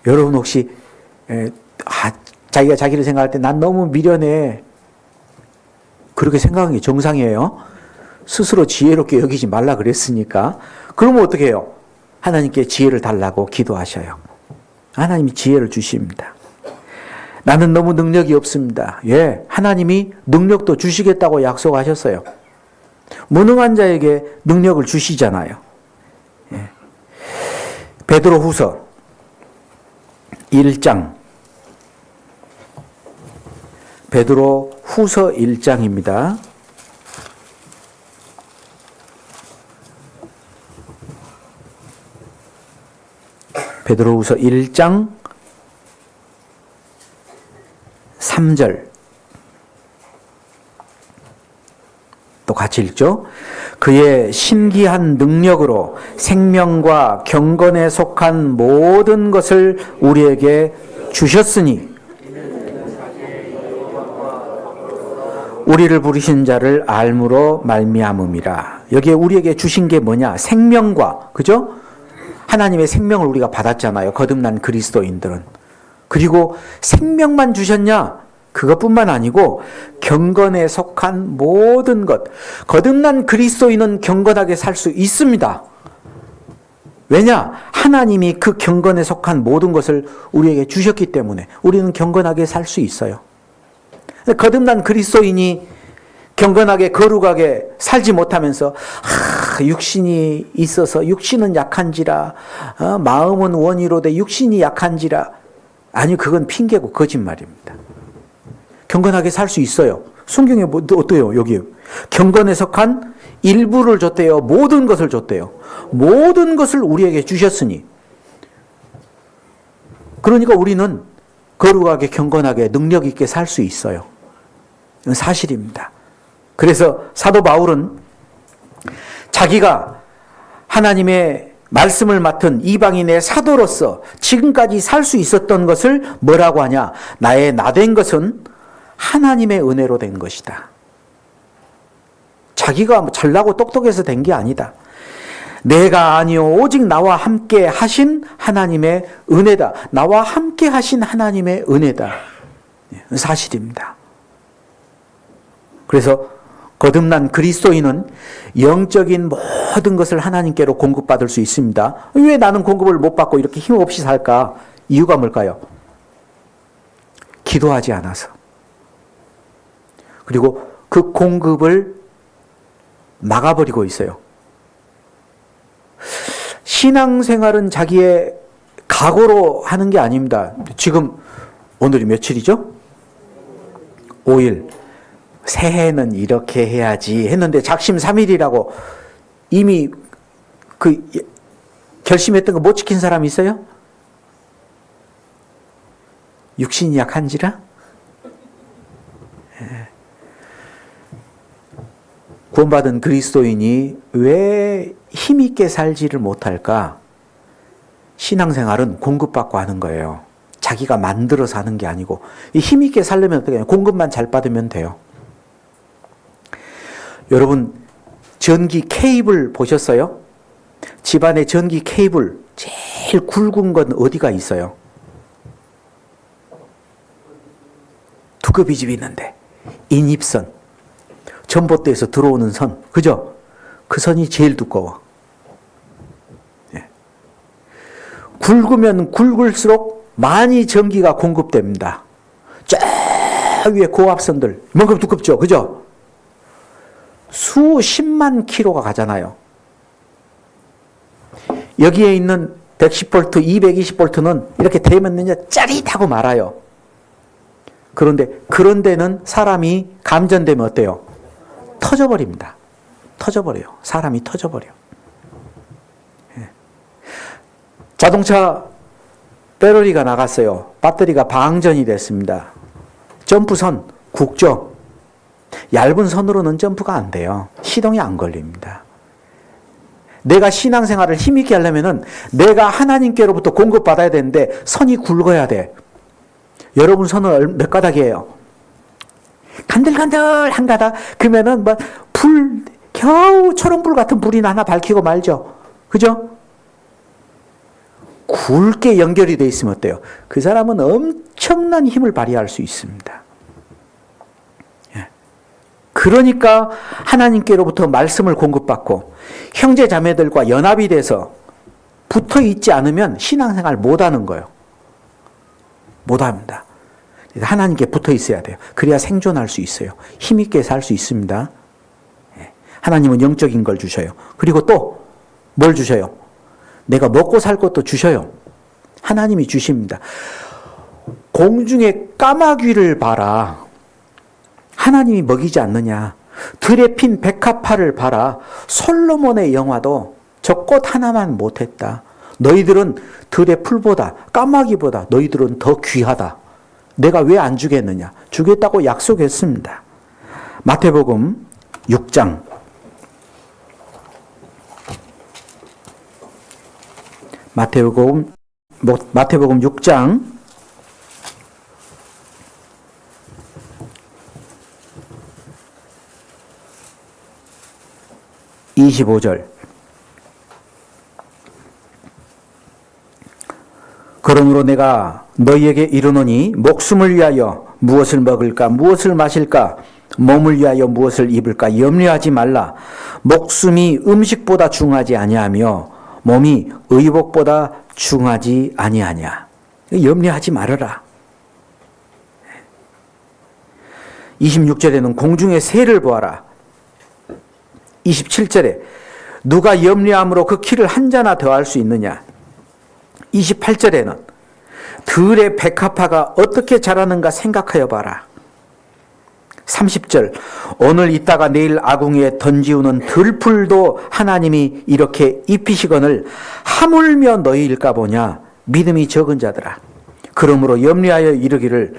여러분 혹시 자기가 자기를 생각할 때 난 너무 미련해. 그렇게 생각하는 게 정상이에요. 스스로 지혜롭게 여기지 말라 그랬으니까. 그러면 어떻게 해요? 하나님께 지혜를 달라고 기도하셔요. 하나님이 지혜를 주십니다. 나는 너무 능력이 없습니다. 예, 하나님이 능력도 주시겠다고 약속하셨어요. 무능한 자에게 능력을 주시잖아요. 예. 베드로후서 1장 베드로후서 1장입니다. 베드로후서 1장 3절 또 같이 읽죠. 그의 신기한 능력으로 생명과 경건에 속한 모든 것을 우리에게 주셨으니 우리를 부르신 자를 알므로 말미암음이라. 여기에 우리에게 주신 게 뭐냐? 생명과, 그죠? 하나님의 생명을 우리가 받았잖아요. 거듭난 그리스도인들은. 그리고 생명만 주셨냐? 그것뿐만 아니고 경건에 속한 모든 것. 거듭난 그리스도인은 경건하게 살 수 있습니다. 왜냐? 하나님이 그 경건에 속한 모든 것을 우리에게 주셨기 때문에 우리는 경건하게 살 수 있어요. 거듭난 그리스도인이 경건하게 거룩하게 살지 못하면서 육신이 있어서 육신은 약한지라 마음은 원이로되 육신이 약한지라. 아니, 그건 핑계고 거짓말입니다. 경건하게 살 수 있어요. 성경에 뭐 어때요? 여기 경건에 속한 일부를 줬대요. 모든 것을 줬대요. 모든 것을 우리에게 주셨으니. 그러니까 우리는 거룩하게 경건하게 능력 있게 살 수 있어요. 이건 사실입니다. 그래서 사도 바울은 자기가 하나님의 말씀을 맡은 이방인의 사도로서 지금까지 살 수 있었던 것을 뭐라고 하냐? 나의 나된 것은 하나님의 은혜로 된 것이다. 자기가 잘나고 똑똑해서 된 게 아니다. 내가 아니요 오직 나와 함께 하신 하나님의 은혜다. 나와 함께 하신 하나님의 은혜다. 사실입니다. 그래서 거듭난 그리스도인은 영적인 모든 것을 하나님께로 공급받을 수 있습니다. 왜 나는 공급을 못 받고 이렇게 힘없이 살까? 이유가 뭘까요? 기도하지 않아서. 그리고 그 공급을 막아버리고 있어요. 신앙생활은 자기의 각오로 하는 게 아닙니다. 지금 오늘이 며칠이죠? 5일. 새해는 이렇게 해야지 했는데 작심삼일이라고 이미 그 결심했던 거 못 지킨 사람 있어요? 육신이 약한지라? 구원받은 그리스도인이 왜 힘있게 살지를 못할까? 신앙생활은 공급받고 하는 거예요. 자기가 만들어서 하는 게 아니고. 힘있게 살려면 어떻게 해요? 공급만 잘 받으면 돼요. 여러분, 전기 케이블 보셨어요? 집안에 전기 케이블 제일 굵은 건 어디가 있어요? 두꺼비 집이 있는데 인입선, 전봇대에서 들어오는 선, 그죠? 그 선이 제일 두꺼워. 예. 굵으면 굵을수록 많이 전기가 공급됩니다. 쫙 위에 고압선들, 이만큼 두껍죠? 그죠? 수십만 킬로가 가잖아요. 여기에 있는 110V, 220V는 이렇게 대면 그냥 짜릿하고 말아요. 그런데 그런 데는 사람이 감전되면 어때요? 터져버립니다. 터져버려요. 사람이 터져버려. 예. 자동차 배터리가 나갔어요. 배터리가 방전이 됐습니다. 점프선 굵죠? 얇은 선으로는 점프가 안 돼요. 시동이 안 걸립니다. 내가 신앙생활을 힘있게 하려면은 내가 하나님께로부터 공급받아야 되는데 선이 굵어야 돼. 여러분 선은 몇 가닥이에요? 간들간들 한 가닥? 그러면은 뭐 불, 겨우 초롱불 같은 불이 하나 밝히고 말죠. 그죠? 굵게 연결이 돼 있으면 어때요? 그 사람은 엄청난 힘을 발휘할 수 있습니다. 그러니까 하나님께로부터 말씀을 공급받고 형제 자매들과 연합이 돼서 붙어 있지 않으면 신앙생활 못하는 거예요. 못합니다. 하나님께 붙어 있어야 돼요. 그래야 생존할 수 있어요. 힘있게 살 수 있습니다. 하나님은 영적인 걸 주셔요. 그리고 또 뭘 주셔요? 내가 먹고 살 것도 주셔요. 하나님이 주십니다. 공중에 까마귀를 봐라. 하나님이 먹이지 않느냐. 들에 핀 백합화를 봐라. 솔로몬의 영화도 저 꽃 하나만 못했다. 너희들은 들의 풀보다 까마귀보다 너희들은 더 귀하다. 내가 왜 안 주겠느냐. 주겠다고 약속했습니다. 마태복음 6장 마태복음 6장 25절. 그러므로 내가 너희에게 이르노니 목숨을 위하여 무엇을 먹을까 무엇을 마실까 몸을 위하여 무엇을 입을까 염려하지 말라. 목숨이 음식보다 중하지 아니하며 몸이 의복보다 중하지 아니하냐. 염려하지 말아라. 26절에는 공중의 새를 보아라. 27절에 누가 염려함으로 그 키를 한 자나 더할 수 있느냐. 28절에는 들의 백합화가 어떻게 자라는가 생각하여 봐라. 30절 오늘 있다가 내일 아궁이에 던지우는 들풀도 하나님이 이렇게 입히시거늘 하물며 너희일까 보냐. 믿음이 적은 자들아. 그러므로 염려하여 이르기를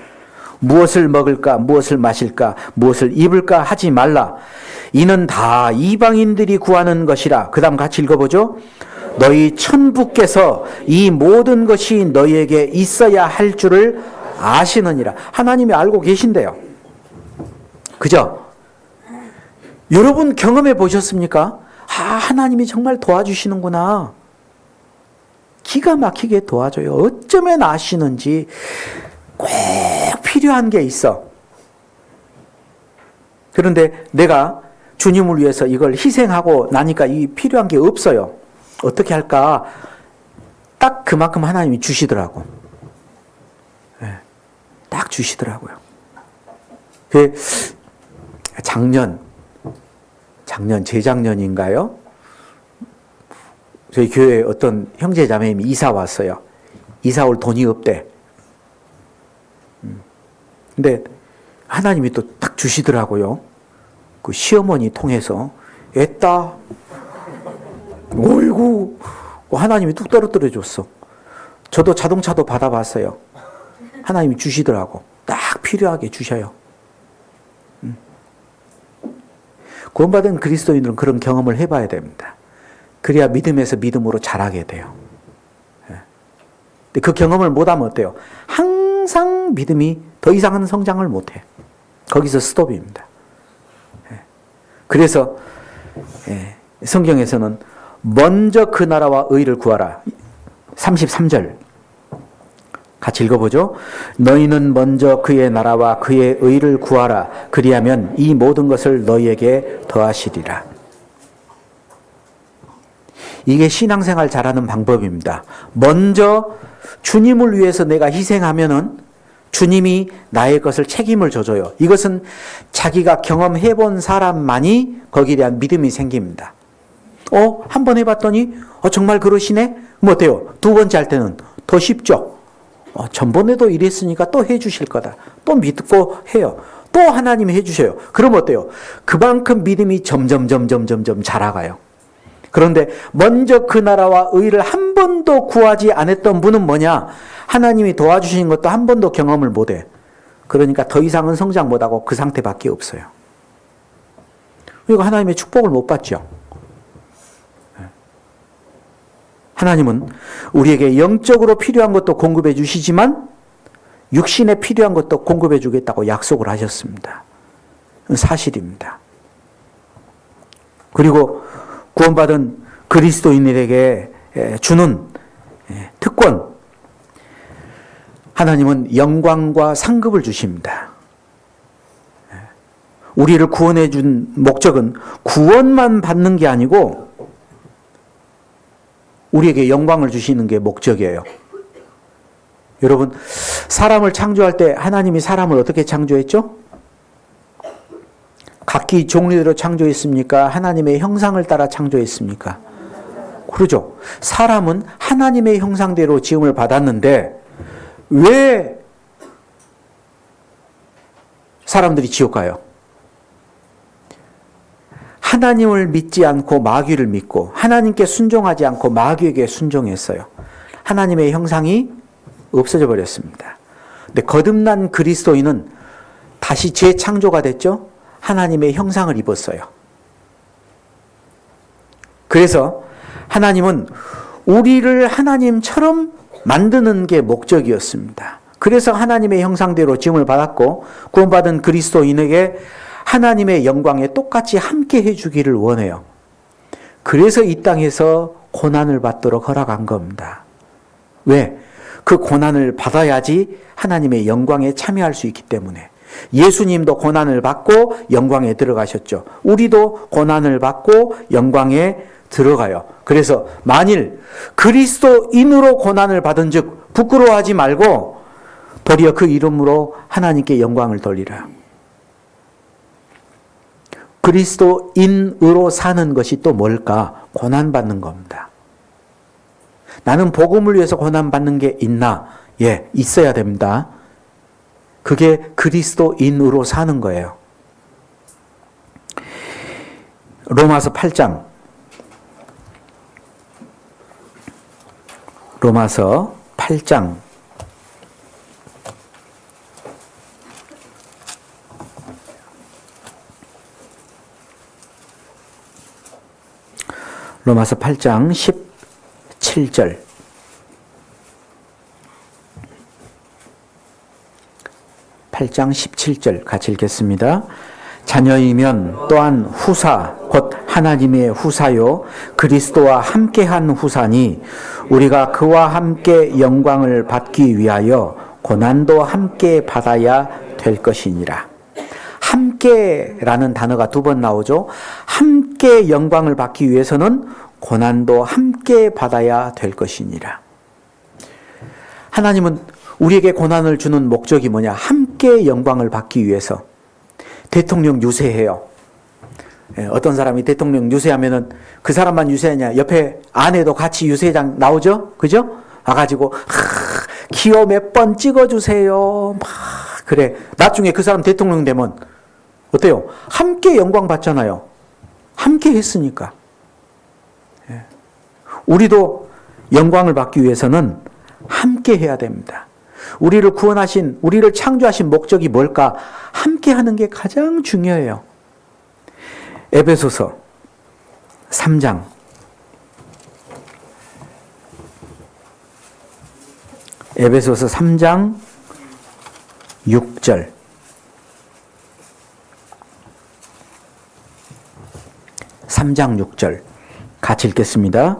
무엇을 먹을까 무엇을 마실까 무엇을 입을까 하지 말라. 이는 다 이방인들이 구하는 것이라. 그 다음 같이 읽어보죠. 너희 천부께서 이 모든 것이 너희에게 있어야 할 줄을 아시느니라. 하나님이 알고 계신대요. 그죠? 여러분 경험해 보셨습니까? 하나님이 정말 도와주시는구나. 기가 막히게 도와줘요. 어쩌면 아시는지 꼭 필요한 게 있어. 그런데 내가 주님을 위해서 이걸 희생하고 나니까 이 필요한 게 없어요. 어떻게 할까? 딱 그만큼 하나님이 주시더라고. 네, 딱 주시더라고요. 재작년인가요? 저희 교회에 어떤 형제 자매님이 이사 왔어요. 이사 올 돈이 없대. 근데 하나님이 또 딱 주시더라고요. 그 시어머니 통해서 애따 어이구 하나님이 뚝 떨어뜨려 줬어. 저도 자동차도 받아봤어요. 하나님이 주시더라고. 딱 필요하게 주셔요. 구원받은 그리스도인들은 그런 경험을 해봐야 됩니다. 그래야 믿음에서 믿음으로 자라게 돼요. 근데 그 경험을 못하면 어때요? 항상 믿음이 더 이상은 성장을 못해. 거기서 스톱입니다. 그래서 성경에서는 먼저 그 나라와 의를 구하라. 33절 같이 읽어보죠. 너희는 먼저 그의 나라와 그의 의를 구하라. 그리하면 이 모든 것을 너희에게 더하시리라. 이게 신앙생활 잘하는 방법입니다. 먼저 주님을 위해서 내가 희생하면은 주님이 나의 것을 책임을 져줘요. 이것은 자기가 경험해 본 사람만이 거기에 대한 믿음이 생깁니다. 한 번 해봤더니 정말 그러시네? 뭐 어때요? 두 번째 할 때는 더 쉽죠? 전번에도 이랬으니까 또 해주실 거다. 또 믿고 해요. 또 하나님이 해주셔요. 그럼 어때요? 그만큼 믿음이 점점 자라가요. 그런데 먼저 그 나라와 의를 한 번도 구하지 않았던 분은 뭐냐? 하나님이 도와주신 것도 한 번도 경험을 못해. 그러니까 더 이상은 성장 못하고 그 상태밖에 없어요. 그리고 하나님의 축복을 못 받죠. 하나님은 우리에게 영적으로 필요한 것도 공급해 주시지만 육신에 필요한 것도 공급해 주겠다고 약속을 하셨습니다. 사실입니다. 그리고 구원받은 그리스도인들에게 주는 특권, 하나님은 영광과 상급을 주십니다. 우리를 구원해 준 목적은 구원만 받는 게 아니고 우리에게 영광을 주시는 게 목적이에요. 여러분, 사람을 창조할 때 하나님이 사람을 어떻게 창조했죠? 각기 종류대로 창조했습니까? 하나님의 형상을 따라 창조했습니까? 그러죠. 사람은 하나님의 형상대로 지음을 받았는데 왜 사람들이 지옥 가요? 하나님을 믿지 않고 마귀를 믿고 하나님께 순종하지 않고 마귀에게 순종했어요. 하나님의 형상이 없어져 버렸습니다. 근데 거듭난 그리스도인은 다시 재창조가 됐죠? 하나님의 형상을 입었어요. 그래서 하나님은 우리를 하나님처럼 만드는 게 목적이었습니다. 그래서 하나님의 형상대로 지음을 받았고 구원받은 그리스도인에게 하나님의 영광에 똑같이 함께 해주기를 원해요. 그래서 이 땅에서 고난을 받도록 허락한 겁니다. 왜? 그 고난을 받아야지 하나님의 영광에 참여할 수 있기 때문에. 예수님도 고난을 받고 영광에 들어가셨죠. 우리도 고난을 받고 영광에 들어가요. 그래서 만일 그리스도인으로 고난을 받은 즉 부끄러워하지 말고 도리어 그 이름으로 하나님께 영광을 돌리라. 그리스도인으로 사는 것이 또 뭘까? 고난받는 겁니다. 나는 복음을 위해서 고난받는 게 있나? 예, 있어야 됩니다. 그게 그리스도인으로 사는 거예요. 로마서 8장. 로마서 8장. 로마서 8장 17절. 8장 17절 같이 읽겠습니다. 자녀이면 또한 후사 곧 하나님의 후사요 그리스도와 함께한 후사니 우리가 그와 함께 영광을 받기 위하여 고난도 함께 받아야 될 것이니라. 함께라는 단어가 두 번 나오죠. 함께 영광을 받기 위해서는 고난도 함께 받아야 될 것이니라. 하나님은 우리에게 고난을 주는 목적이 뭐냐? 함께 영광을 받기 위해서. 대통령 유세해요. 어떤 사람이 대통령 유세하면은 그 사람만 유세하냐? 옆에 아내도 같이 유세장 나오죠? 그죠? 와가지고 기호 몇 번 찍어주세요. 막 그래. 나중에 그 사람 대통령 되면 어때요? 함께 영광 받잖아요. 함께 했으니까. 우리도 영광을 받기 위해서는 함께 해야 됩니다. 우리를 구원하신, 우리를 창조하신 목적이 뭘까? 함께 하는 게 가장 중요해요. 에베소서 3장 6절. 같이 읽겠습니다.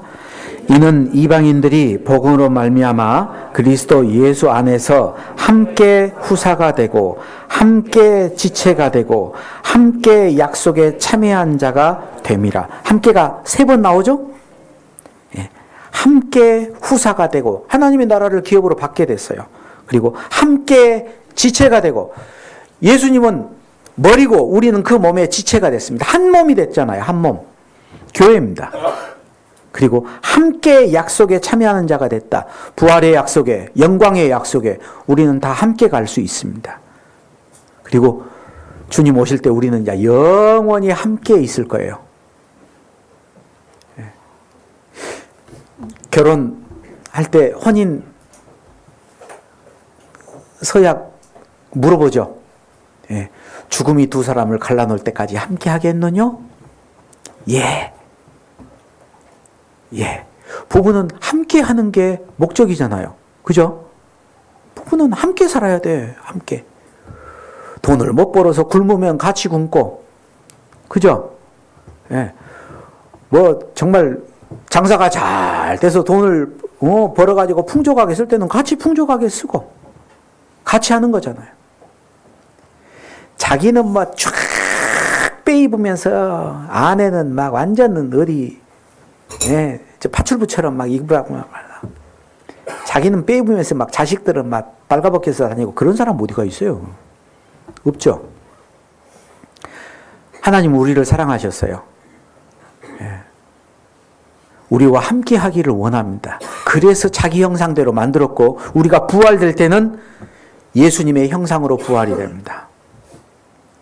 이는 이방인들이 복음으로 말미암아 그리스도 예수 안에서 함께 후사가 되고 함께 지체가 되고 함께 약속에 참여한 자가 됨이라. 함께가 3번 나오죠? 예. 함께 후사가 되고 하나님의 나라를 기업으로 받게 됐어요. 그리고 함께 지체가 되고 예수님은 머리고 우리는 그 몸의 지체가 됐습니다. 한 몸이 됐잖아요. 한 몸. 교회입니다. 그리고 함께 약속에 참여하는 자가 됐다. 부활의 약속에, 영광의 약속에 우리는 다 함께 갈 수 있습니다. 그리고 주님 오실 때 우리는 이제 영원히 함께 있을 거예요. 결혼할 때 혼인 서약 물어보죠. 예. 죽음이 두 사람을 갈라놓을 때까지 함께 하겠느냐? 예. 예. 부부는 함께 하는 게 목적이잖아요. 그죠? 부부는 함께 살아야 돼. 함께. 돈을 못 벌어서 굶으면 같이 굶고. 그죠? 예. 뭐, 정말 장사가 잘 돼서 돈을 벌어가지고 풍족하게 쓸 때는 같이 풍족하게 쓰고. 같이 하는 거잖아요. 자기는 막 쫙 빼입으면서 아내는 막 완전 어디, 예, 파출부처럼 막 입으라고 자기는 빼입으면서 막 자식들은 막 빨가벗겨서 다니고 그런 사람 어디가 있어요? 없죠. 하나님은 우리를 사랑하셨어요. 예. 우리와 함께 하기를 원합니다. 그래서 자기 형상대로 만들었고 우리가 부활될 때는 예수님의 형상으로 부활이 됩니다.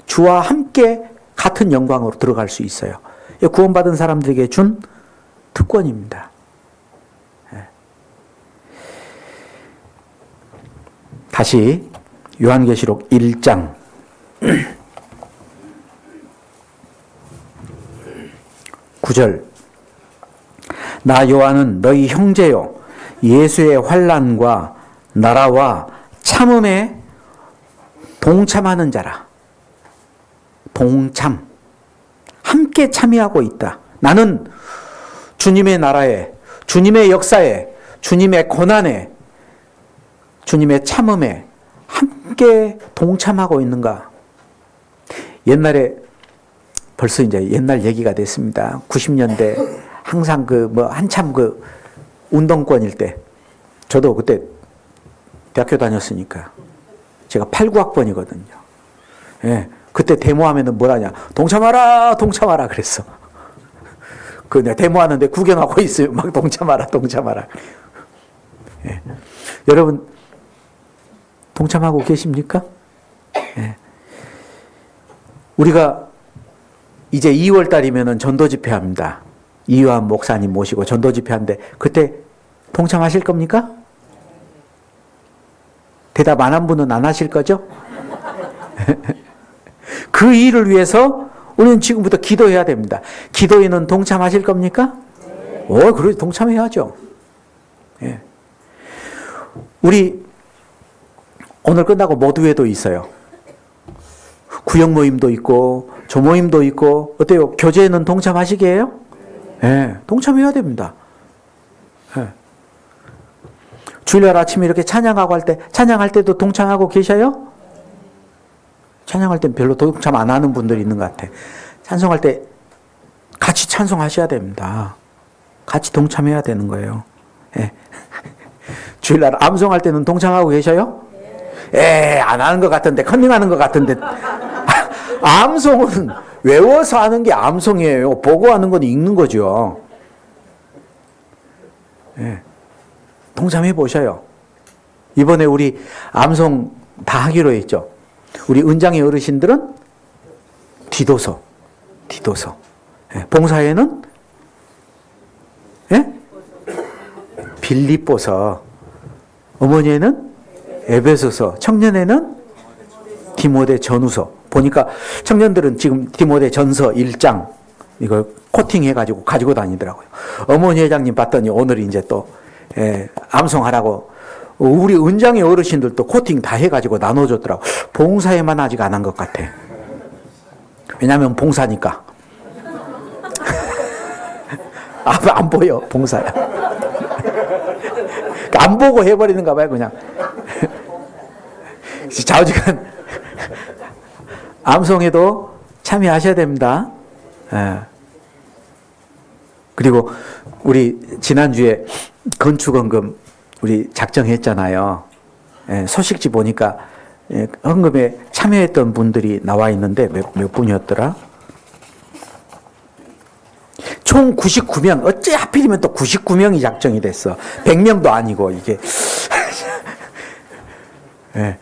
주와 함께 같은 영광으로 들어갈 수 있어요. 구원받은 사람들에게 준 특권입니다. 다시 요한계시록 1장 9절. 나 요한은 너희 형제요 예수의 환난과 나라와 참음에 동참하는 자라. 동참. 함께 참여하고 있다. 나는 주님의 나라에, 주님의 역사에, 주님의 고난에, 주님의 참음에 함께 동참하고 있는가? 옛날에 벌써 이제 옛날 얘기가 됐습니다. 90년대 항상 한참 운동권일 때 저도 그때 대학교 다녔으니까 제가 89학번이거든요. 예. 그때 데모하면은 뭐라냐? 동참하라, 동참하라 그랬어. 내가 데모하는데 구경하고 있어요. 막 동참하라, 동참하라. 예. 여러분, 동참하고 계십니까? 예. 우리가 이제 2월 달이면은 전도 집회합니다. 이유한 목사님 모시고 전도 집회하는데 그때 동참하실 겁니까? 대답 안 한 분은 안 하실 거죠? 그 일을 위해서 우리는 지금부터 기도해야 됩니다. 기도에는 동참하실 겁니까? 그래 동참해야죠. 예. 우리 오늘 끝나고 모두회도 있어요. 구역 모임도 있고 조모임도 있고 어때요? 교제에는 동참하시게요? 예, 동참해야 됩니다. 예. 주일날 아침에 이렇게 찬양하고 찬양할 때도 동참하고 계셔요? 찬양할 땐 별로 동참 안 하는 분들이 있는 것 같아. 찬송할 때 같이 찬송하셔야 됩니다. 같이 동참해야 되는 거예요. 예. 주일날 암송할 때는 동참하고 계셔요? 안 하는 것 같은데, 컨닝하는 것 같은데. 암송은 외워서 하는 게 암송이에요. 보고 하는 건 읽는 거죠. 예. 동참해 보셔요. 이번에 우리 암송 다 하기로 했죠. 우리 은장의 어르신들은 디도서. 예. 봉사회는 예? 빌립보서. 어머니에는 에베소서. 청년회는 디모데 전후서. 보니까 청년들은 지금 디모데 전서 1장 이걸 코팅해가지고 가지고 다니더라고요. 어머니 회장님 봤더니 오늘 이제 또 암송하라고 우리 은장의 어르신들도 코팅 다 해가지고 나눠줬더라고. 봉사에만 아직 안 한 것 같아. 왜냐하면 봉사니까. 안 보여 봉사야. 안 보고 해버리는가 봐요 그냥. 좌우지간 암송에도 참여하셔야 됩니다. 예. 그리고 우리 지난주에 건축헌금 우리 작정했잖아요. 예, 소식지 보니까 헌금에 참여했던 분들이 나와 있는데 몇 분이었더라? 총 99명. 어째 하필이면 또 99명이 작정이 됐어. 100명도 아니고 이게. 예.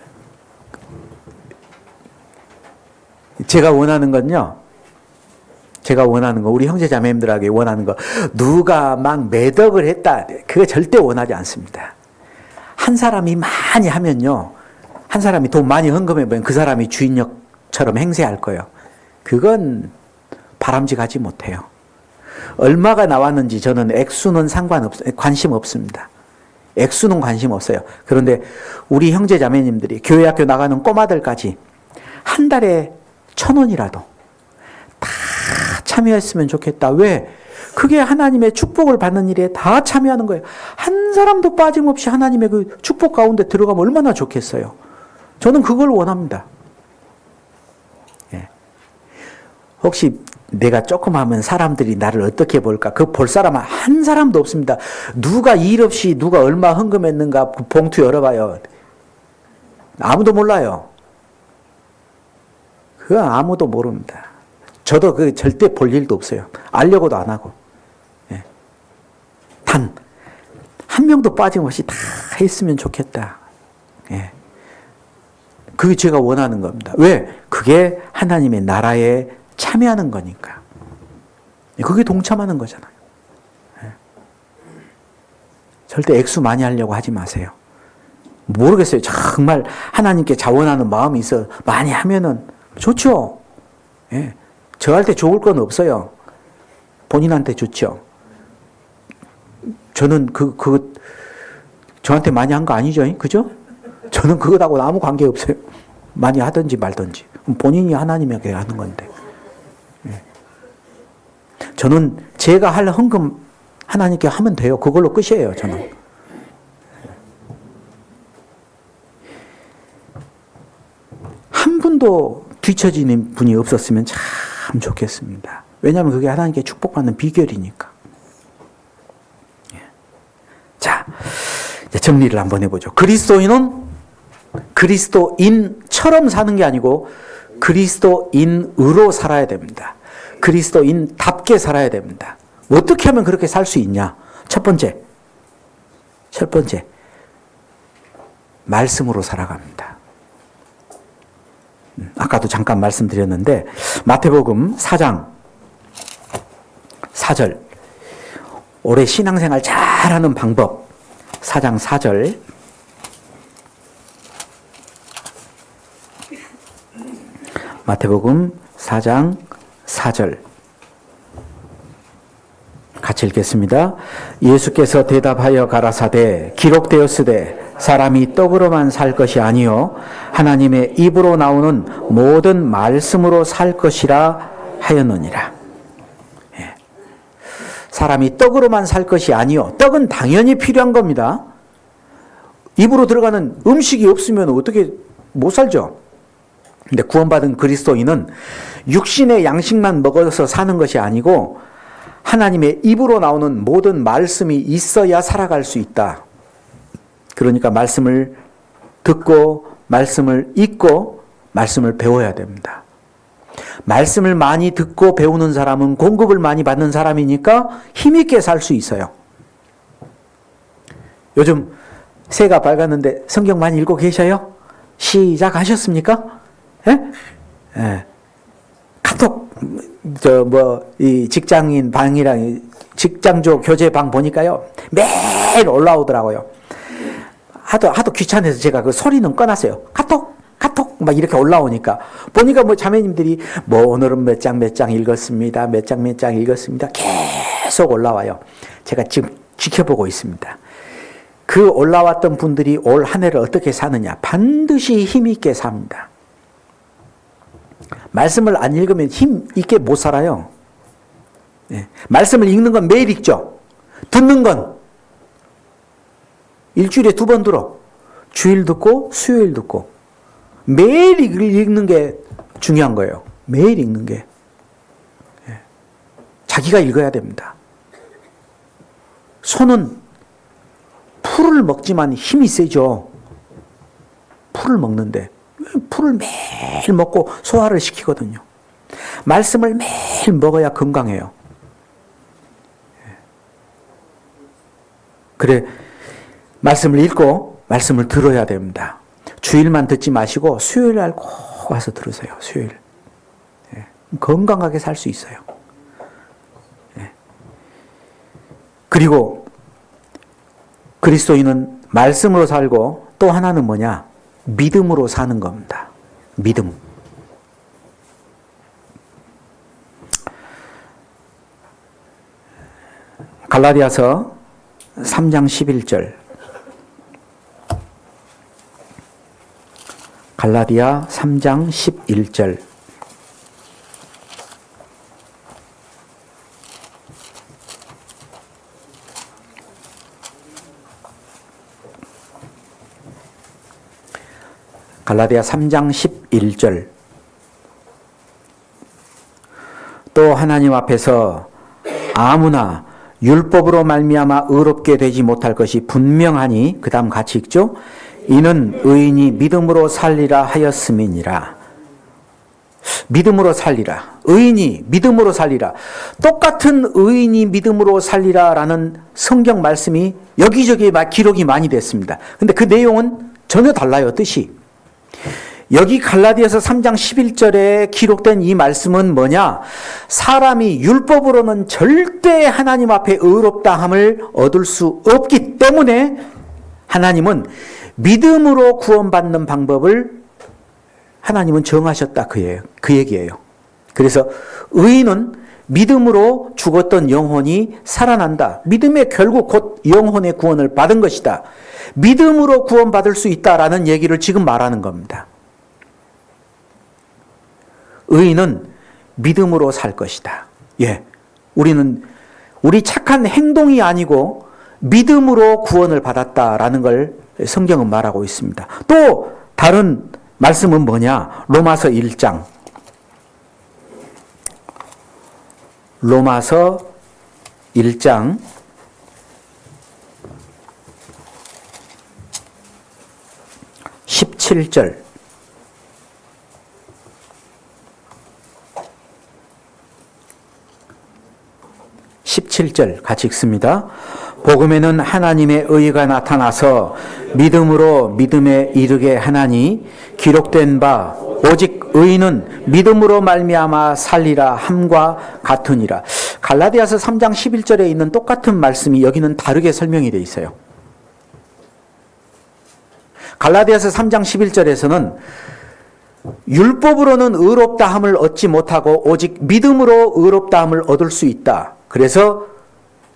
제가 원하는 건요. 우리 형제 자매님들에게 원하는 거, 누가 막 매덕을 했다, 그거 절대 원하지 않습니다. 한 사람이 많이 하면요, 한 사람이 돈 많이 헌금해보면 그 사람이 주인력처럼 행세할 거예요. 그건 바람직하지 못해요. 얼마가 나왔는지 저는 액수는 관심 없습니다. 액수는 관심 없어요. 그런데 우리 형제 자매님들이 교회 학교 나가는 꼬마들까지 한 달에 1,000원이라도 다 참여했으면 좋겠다. 왜? 그게 하나님의 축복을 받는 일에 다 참여하는 거예요. 한 사람도 빠짐없이 하나님의 그 축복 가운데 들어가면 얼마나 좋겠어요. 저는 그걸 원합니다. 예. 혹시 내가 조금 하면 사람들이 나를 어떻게 볼까? 그 볼 사람 한 사람도 없습니다. 누가 일 없이 누가 얼마 헌금했는가 그 봉투 열어봐요. 아무도 몰라요. 그건 아무도 모릅니다. 저도 그 절대 볼 일도 없어요. 알려고도 안 하고. 예. 단, 한 명도 빠짐없이 다 했으면 좋겠다. 예. 그게 제가 원하는 겁니다. 왜? 그게 하나님의 나라에 참여하는 거니까. 그게 동참하는 거잖아요. 예. 절대 액수 많이 하려고 하지 마세요. 모르겠어요. 정말 하나님께 자원하는 마음이 있어 많이 하면은 좋죠. 예. 저한테 좋을 건 없어요. 본인한테 좋죠. 저는 저한테 많이 한 거 아니죠? 그죠? 저는 그거하고 아무 관계 없어요. 많이 하든지 말든지. 본인이 하나님에게 하는 건데. 예. 저는 제가 할 헌금 하나님께 하면 돼요. 그걸로 끝이에요, 저는. 한 분도 뒤처지는 분이 없었으면 참 좋겠습니다. 왜냐하면 그게 하나님께 축복받는 비결이니까. 예. 자, 이제 정리를 한번 해보죠. 그리스도인은 그리스도인처럼 사는 게 아니고 그리스도인으로 살아야 됩니다. 그리스도인답게 살아야 됩니다. 어떻게 하면 그렇게 살 수 있냐? 첫 번째, 말씀으로 살아갑니다. 아까도 잠깐 말씀드렸는데 마태복음 4장 4절, 올해 신앙생활 잘하는 방법. 4장 4절, 마태복음 4장 4절 같이 읽겠습니다. 예수께서 대답하여 가라사대 기록되었으되 사람이 떡으로만 살 것이 아니요 하나님의 입으로 나오는 모든 말씀으로 살 것이라 하였느니라. 예. 사람이 떡으로만 살 것이 아니요, 떡은 당연히 필요한 겁니다. 입으로 들어가는 음식이 없으면 어떻게 못 살죠. 근데 구원받은 그리스도인은 육신의 양식만 먹어서 사는 것이 아니고 하나님의 입으로 나오는 모든 말씀이 있어야 살아갈 수 있다. 그러니까 말씀을 듣고 말씀을 읽고 말씀을 배워야 됩니다. 말씀을 많이 듣고 배우는 사람은 공급을 많이 받는 사람이니까 힘있게 살 수 있어요. 요즘 새가 밝았는데 성경 많이 읽고 계셔요? 시작하셨습니까? 예? 예. 카톡, 이 직장인 방이랑 직장조 교재방 보니까요, 매일 올라오더라고요. 하도 귀찮아서 제가 그 소리는 꺼놨어요. 카톡, 막 이렇게 올라오니까. 보니까 자매님들이 오늘은 몇 장 읽었습니다. 몇 장 읽었습니다. 계속 올라와요. 제가 지금 지켜보고 있습니다. 그 올라왔던 분들이 올 한 해를 어떻게 사느냐. 반드시 힘있게 삽니다. 말씀을 안 읽으면 힘있게 못 살아요. 네. 말씀을 읽는 건 매일 읽죠. 듣는 건 일주일에 2번 들어. 주일 듣고 수요일 듣고. 매일 읽는 게 중요한 거예요. 매일 읽는 게. 네. 자기가 읽어야 됩니다. 소는 풀을 먹지만 힘이 세죠. 풀을 먹는데 풀을 매일 먹고 소화를 시키거든요. 말씀을 매일 먹어야 건강해요. 그래, 말씀을 읽고 말씀을 들어야 됩니다. 주일만 듣지 마시고 수요일 날 꼭 와서 들으세요. 수요일. 건강하게 살 수 있어요. 그리고 그리스도인은 말씀으로 살고 또 하나는 뭐냐? 믿음으로 사는 겁니다. 믿음. 갈라디아서 3장 11절. 갈라디아 3장 11절. 갈라디아 3장 11절. 또 하나님 앞에서 아무나 율법으로 말미암아 의롭게 되지 못할 것이 분명하니, 그 다음 같이 읽죠. 이는 의인이 믿음으로 살리라 하였음이니라. 믿음으로 살리라. 의인이 믿음으로 살리라. 똑같은 의인이 믿음으로 살리라라는 성경 말씀이 여기저기 기록이 많이 됐습니다. 근데 그 내용은 전혀 달라요, 뜻이. 여기 갈라디아서 3장 11절에 기록된 이 말씀은 뭐냐? 사람이 율법으로는 절대 하나님 앞에 의롭다함을 얻을 수 없기 때문에 하나님은 믿음으로 구원받는 방법을 하나님은 정하셨다, 그 얘기예요. 그래서 의인은 믿음으로 죽었던 영혼이 살아난다. 믿음의 결국 곧 영혼의 구원을 받은 것이다. 믿음으로 구원받을 수 있다라는 얘기를 지금 말하는 겁니다. 의인은 믿음으로 살 것이다. 예. 우리 착한 행동이 아니고 믿음으로 구원을 받았다라는 걸 성경은 말하고 있습니다. 또 다른 말씀은 뭐냐? 로마서 1장. 로마서 1장 17절. 17절 같이 읽습니다. 복음에는 하나님의 의가 나타나서 믿음으로 믿음에 이르게 하나니 기록된 바 오직 의인은 믿음으로 말미암아 살리라 함과 같으니라. 갈라디아서 3장 11절에 있는 똑같은 말씀이 여기는 다르게 설명이 되어 있어요. 갈라디아서 3장 11절에서는 율법으로는 의롭다함을 얻지 못하고 오직 믿음으로 의롭다함을 얻을 수 있다. 그래서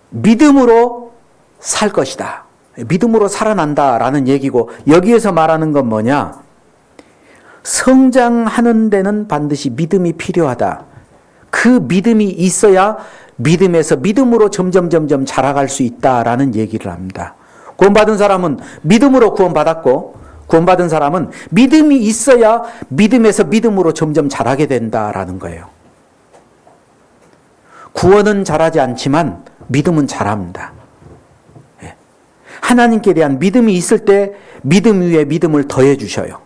믿음으로 살 것이다. 믿음으로 살아난다라는 얘기고, 여기에서 말하는 건 뭐냐? 성장하는 데는 반드시 믿음이 필요하다. 그 믿음이 있어야 믿음에서 믿음으로 점점 자라갈 수 있다라는 얘기를 합니다. 구원받은 사람은 믿음으로 구원받았고, 구원받은 사람은 믿음이 있어야 믿음에서 믿음으로 점점 자라게 된다라는 거예요. 구원은 자라지 않지만 믿음은 자랍니다. 하나님께 대한 믿음이 있을 때 믿음 위에 믿음을 더해 주셔요.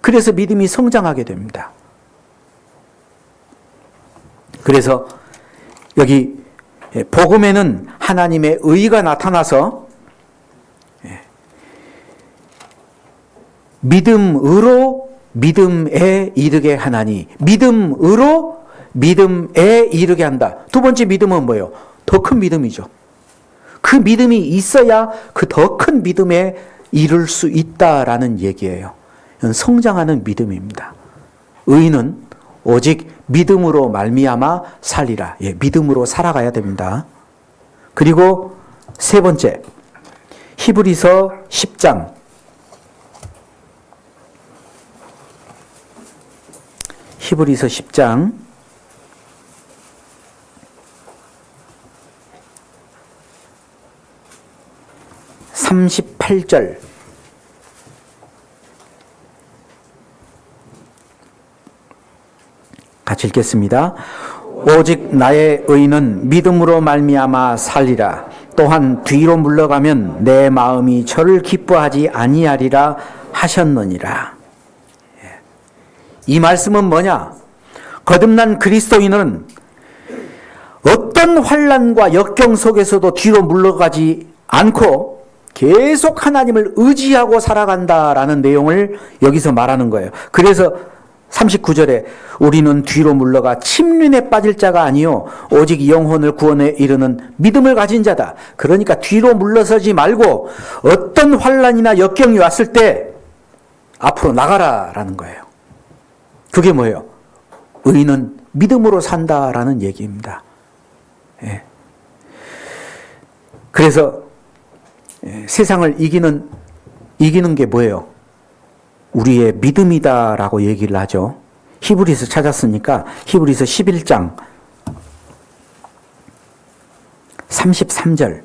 그래서 믿음이 성장하게 됩니다. 그래서 여기 복음에는 하나님의 의가 나타나서 믿음으로 믿음에 이르게 하나니, 믿음으로 믿음에 이르게 한다. 두 번째 믿음은 뭐예요? 더 큰 믿음이죠. 그 믿음이 있어야 그 더 큰 믿음에 이룰 수 있다라는 얘기예요. 이건 성장하는 믿음입니다. 의인은 오직 믿음으로 말미암아 살리라. 예, 믿음으로 살아가야 됩니다. 그리고 세 번째, 히브리서 10장. 히브리서 10장 38절. 같이 읽겠습니다. 오직 나의 의는 믿음으로 말미암아 살리라. 또한 뒤로 물러가면 내 마음이 저를 기뻐하지 아니하리라 하셨느니라. 이 말씀은 뭐냐? 거듭난 그리스도인은 어떤 환난과 역경 속에서도 뒤로 물러가지 않고 계속 하나님을 의지하고 살아간다라는 내용을 여기서 말하는 거예요. 그래서 39절에 우리는 뒤로 물러가 침륜에 빠질 자가 아니요 오직 영혼을 구원에 이르는 믿음을 가진 자다. 그러니까 뒤로 물러서지 말고 어떤 환난이나 역경이 왔을 때 앞으로 나가라라는 거예요. 그게 뭐예요? 의인은 믿음으로 산다라는 얘기입니다. 예. 그래서 세상을 이기는 게 뭐예요? 우리의 믿음이다라고 얘기를 하죠. 히브리서 찾았으니까 히브리서 11장 33절.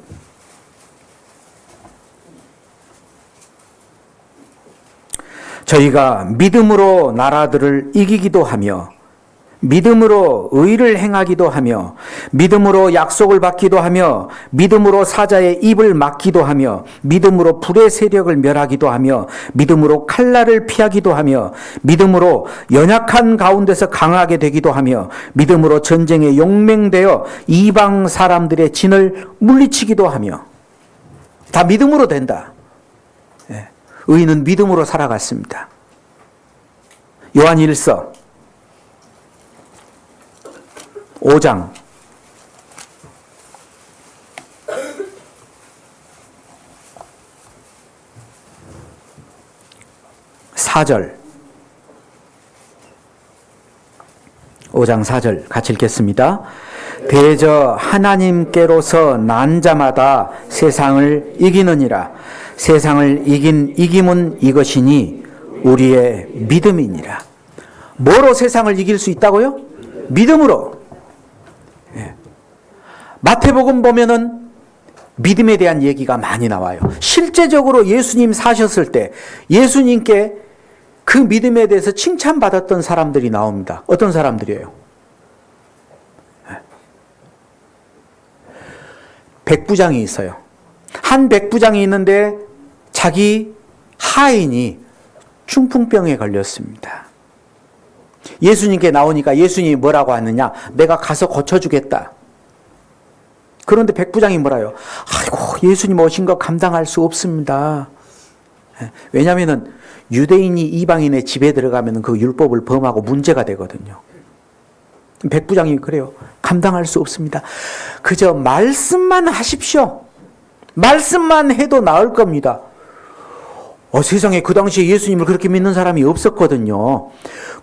저희가 믿음으로 나라들을 이기기도 하며 믿음으로 의를 행하기도 하며 믿음으로 약속을 받기도 하며 믿음으로 사자의 입을 막기도 하며 믿음으로 불의 세력을 멸하기도 하며 믿음으로 칼날을 피하기도 하며 믿음으로 연약한 가운데서 강하게 되기도 하며 믿음으로 전쟁에 용맹되어 이방 사람들의 진을 물리치기도 하며. 다 믿음으로 된다. 의인은 믿음으로 살아갔습니다. 요한일서 5장 4절 5장 4절 같이 읽겠습니다. 대저 하나님께로서 난 자마다 세상을 이기느니라. 세상을 이긴 이김은 이것이니 우리의 믿음이니라. 뭐로 세상을 이길 수 있다고요? 믿음으로. 마태복음 보면은 믿음에 대한 얘기가 많이 나와요. 실제적으로 예수님 사셨을 때 예수님께 그 믿음에 대해서 칭찬받았던 사람들이 나옵니다. 어떤 사람들이에요? 백부장이 있어요. 한 백부장이 있는데 자기 하인이 중풍병에 걸렸습니다. 예수님께 나오니까 예수님이 뭐라고 하느냐? 내가 가서 고쳐주겠다. 그런데 백부장이 뭐라요? 아이고, 예수님 오신 거 감당할 수 없습니다. 왜냐하면 유대인이 이방인의 집에 들어가면 그 율법을 범하고 문제가 되거든요. 백부장이 그래요. 감당할 수 없습니다. 그저 말씀만 하십시오. 말씀만 해도 나을 겁니다. 세상에 그 당시에 예수님을 그렇게 믿는 사람이 없었거든요.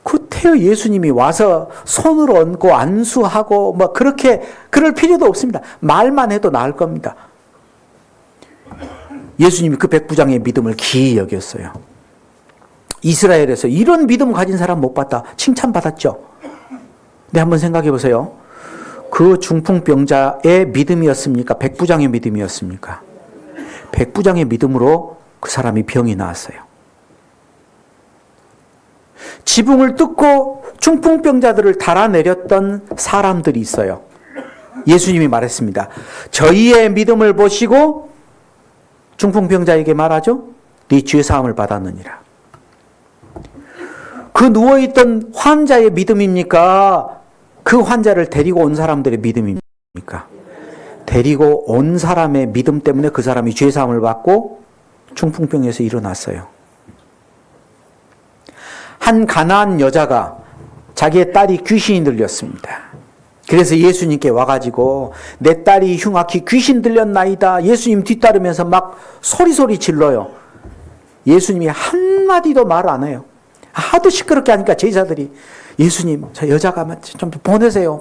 그때요 예수님이 와서 손을 얹고 안수하고 뭐 그렇게 그럴 필요도 없습니다. 말만 해도 나을 겁니다. 예수님이 그 백부장의 믿음을 기이 여겼어요. 이스라엘에서 이런 믿음 가진 사람 못 봤다. 칭찬받았죠. 근데 한번 생각해 보세요. 그 중풍병자의 믿음이었습니까? 백부장의 믿음이었습니까? 백부장의 믿음으로 그 사람이 병이 나았어요. 지붕을 뜯고 중풍병자들을 달아내렸던 사람들이 있어요. 예수님이 말했습니다. 저희의 믿음을 보시고 중풍병자에게 말하죠. 네 죄사함을 받았느니라. 그 누워있던 환자의 믿음입니까? 그 환자를 데리고 온 사람들의 믿음입니까? 데리고 온 사람의 믿음 때문에 그 사람이 죄사함을 받고 중풍병에서 일어났어요. 한 가나안 여자가 자기의 딸이 귀신이 들렸습니다. 그래서 예수님께 와가지고 내 딸이 흉악히 귀신 들렸나이다. 예수님 뒤따르면서 막 소리 질러요. 예수님이 한마디도 말 안 해요. 하도 시끄럽게 하니까 제자들이 예수님 저 여자가 좀 보내세요.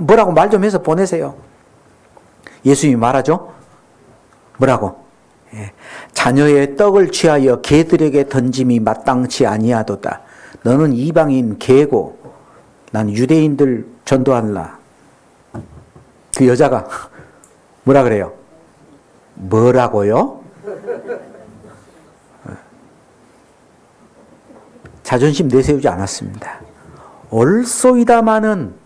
뭐라고 말 좀 해서 보내세요. 예수님이 말하죠. 뭐라고? 자녀의 떡을 취하여 개들에게 던짐이 마땅치 아니하도다. 너는 이방인 개고 난 유대인들 전도하라. 그 여자가 뭐라 그래요? 뭐라고요? 자존심 내세우지 않았습니다. 올소이다마는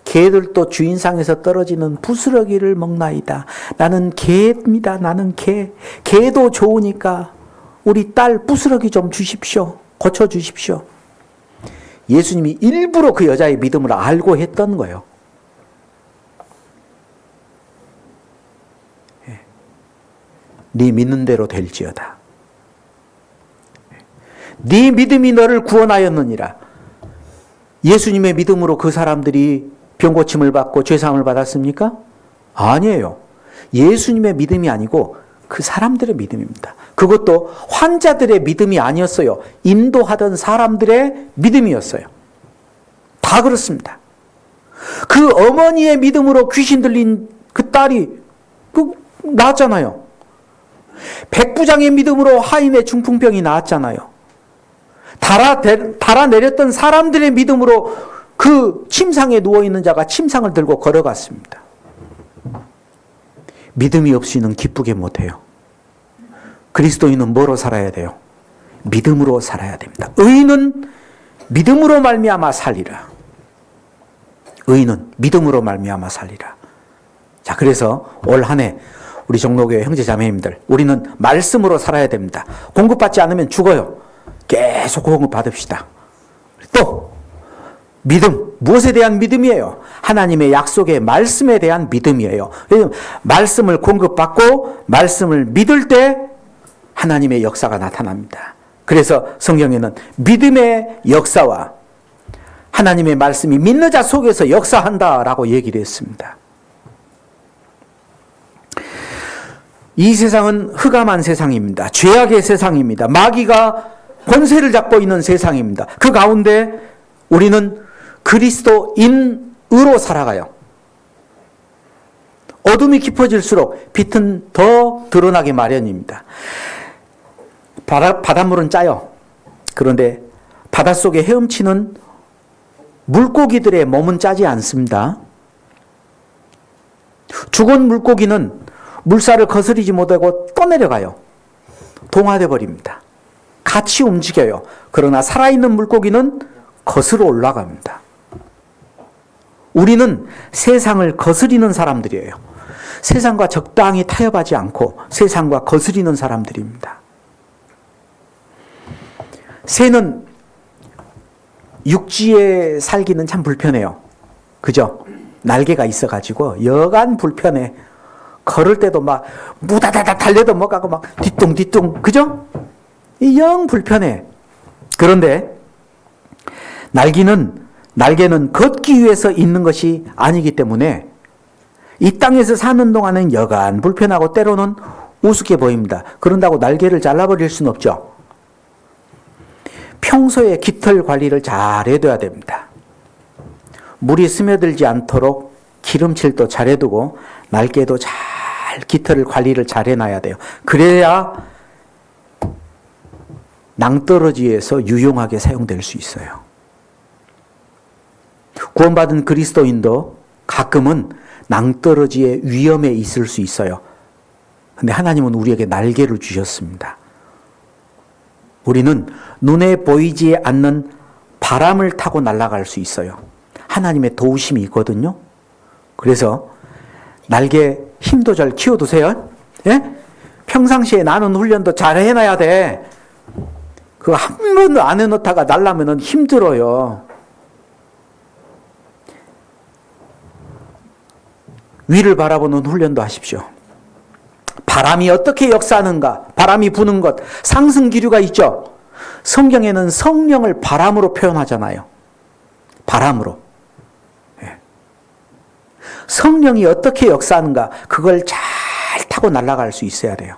개들도 주인상에서 떨어지는 부스러기를 먹나이다. 나는 개입니다. 나는 개. 개도 좋으니까 우리 딸 부스러기 좀 주십시오. 고쳐주십시오. 예수님이 일부러 그 여자의 믿음을 알고 했던 거예요. 네 믿는 대로 될지어다. 네 믿음이 너를 구원하였느니라. 예수님의 믿음으로 그 사람들이 병고침을 받고 죄사함을 받았습니까? 아니에요. 예수님의 믿음이 아니고 그 사람들의 믿음입니다. 그것도 환자들의 믿음이 아니었어요. 인도하던 사람들의 믿음이었어요. 다 그렇습니다. 그 어머니의 믿음으로 귀신 들린 그 딸이 나았잖아요. 백부장의 믿음으로 하인의 중풍병이 나았잖아요. 달아내렸던 사람들의 믿음으로 그 침상에 누워있는 자가 침상을 들고 걸어갔습니다. 믿음이 없이는 기쁘게 못해요. 그리스도인은 뭐로 살아야 돼요? 믿음으로 살아야 됩니다. 의인은 믿음으로 말미암아 살리라. 의인은 믿음으로 말미암아 살리라. 자, 그래서 올 한 해 우리 종로교회 형제 자매님들, 우리는 말씀으로 살아야 됩니다. 공급받지 않으면 죽어요. 계속 공급 받읍시다. 또 믿음, 무엇에 대한 믿음이에요? 하나님의 약속의 말씀에 대한 믿음이에요. 말씀을 공급받고 말씀을 믿을 때 하나님의 역사가 나타납니다. 그래서 성경에는 믿음의 역사와 하나님의 말씀이 믿는 자 속에서 역사한다라고 얘기를 했습니다. 이 세상은 흑암한 세상입니다. 죄악의 세상입니다. 마귀가 권세를 잡고 있는 세상입니다. 그 가운데 우리는 그리스도인으로 살아가요. 어둠이 깊어질수록 빛은 더 드러나기 마련입니다. 바닷물은 짜요. 그런데 바닷속에 헤엄치는 물고기들의 몸은 짜지 않습니다. 죽은 물고기는 물살을 거스르지 못하고 또 내려가요. 동화돼 버립니다. 같이 움직여요. 그러나 살아있는 물고기는 거스러 올라갑니다. 우리는 세상을 거스리는 사람들이에요. 세상과 적당히 타협하지 않고 세상과 거스리는 사람들입니다. 새는 육지에 살기는 참 불편해요. 그죠? 날개가 있어가지고 여간 불편해. 걸을 때도 막 무다다다 달려도 못 가고 막 뒤뚱뒤뚱. 그죠? 영 불편해. 그런데 날개는 걷기 위해서 있는 것이 아니기 때문에 이 땅에서 사는 동안은 여간 불편하고 때로는 우습게 보입니다. 그런다고 날개를 잘라버릴 수는 없죠. 평소에 깃털 관리를 잘 해둬야 됩니다. 물이 스며들지 않도록 기름칠도 잘 해두고 날개도 잘 깃털을 관리를 잘 해놔야 돼요. 그래야 낭떠러지에서 유용하게 사용될 수 있어요. 구원받은 그리스도인도 가끔은 낭떠러지의 위험에 있을 수 있어요. 근데 하나님은 우리에게 날개를 주셨습니다. 우리는 눈에 보이지 않는 바람을 타고 날아갈 수 있어요. 하나님의 도우심이 있거든요. 그래서 날개 힘도 잘 키워두세요. 예? 평상시에 나는 훈련도 잘 해놔야 돼. 그거 한 번도 안 해놓다가 날라면 힘들어요. 위를 바라보는 훈련도 하십시오. 바람이 어떻게 역사하는가, 바람이 부는 것, 상승 기류가 있죠. 성경에는 성령을 바람으로 표현하잖아요. 바람으로. 예. 성령이 어떻게 역사하는가, 그걸 잘 타고 날아갈 수 있어야 돼요.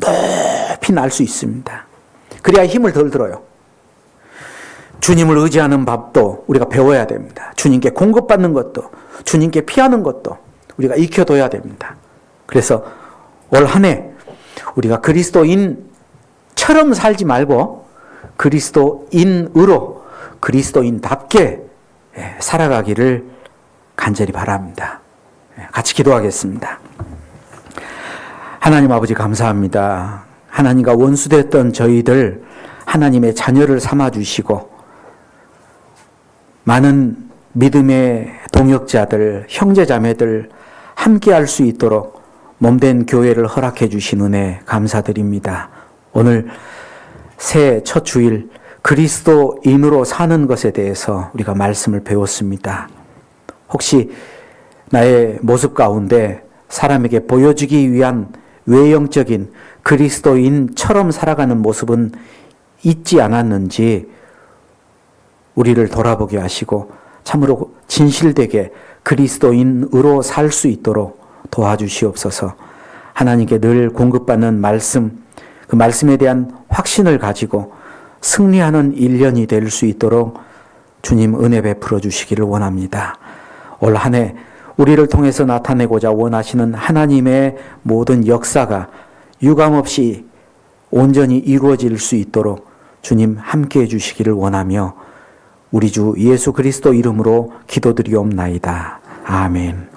높이 날 수 있습니다. 그래야 힘을 덜 들어요. 주님을 의지하는 법도 우리가 배워야 됩니다. 주님께 공급받는 것도, 주님께 피하는 것도 우리가 익혀둬야 됩니다. 그래서 올 한 해 우리가 그리스도인처럼 살지 말고 그리스도인으로, 그리스도인답게 살아가기를 간절히 바랍니다. 같이 기도하겠습니다. 하나님 아버지 감사합니다. 하나님과 원수됐던 저희들 하나님의 자녀를 삼아주시고 많은 믿음의 동역자들, 형제자매들 함께할 수 있도록 몸된 교회를 허락해 주신 은혜 감사드립니다. 오늘 새해 첫 주일 그리스도인으로 사는 것에 대해서 우리가 말씀을 배웠습니다. 혹시 나의 모습 가운데 사람에게 보여주기 위한 외형적인 그리스도인처럼 살아가는 모습은 있지 않았는지 우리를 돌아보게 하시고 참으로 진실되게 그리스도인으로 살 수 있도록 도와주시옵소서. 하나님께 늘 공급받는 말씀, 그 말씀에 대한 확신을 가지고 승리하는 1년이 될 수 있도록 주님 은혜 베풀어 주시기를 원합니다. 올 한 해 우리를 통해서 나타내고자 원하시는 하나님의 모든 역사가 유감없이 온전히 이루어질 수 있도록 주님 함께해 주시기를 원하며 우리 주 예수 그리스도 이름으로 기도드리옵나이다. 아멘.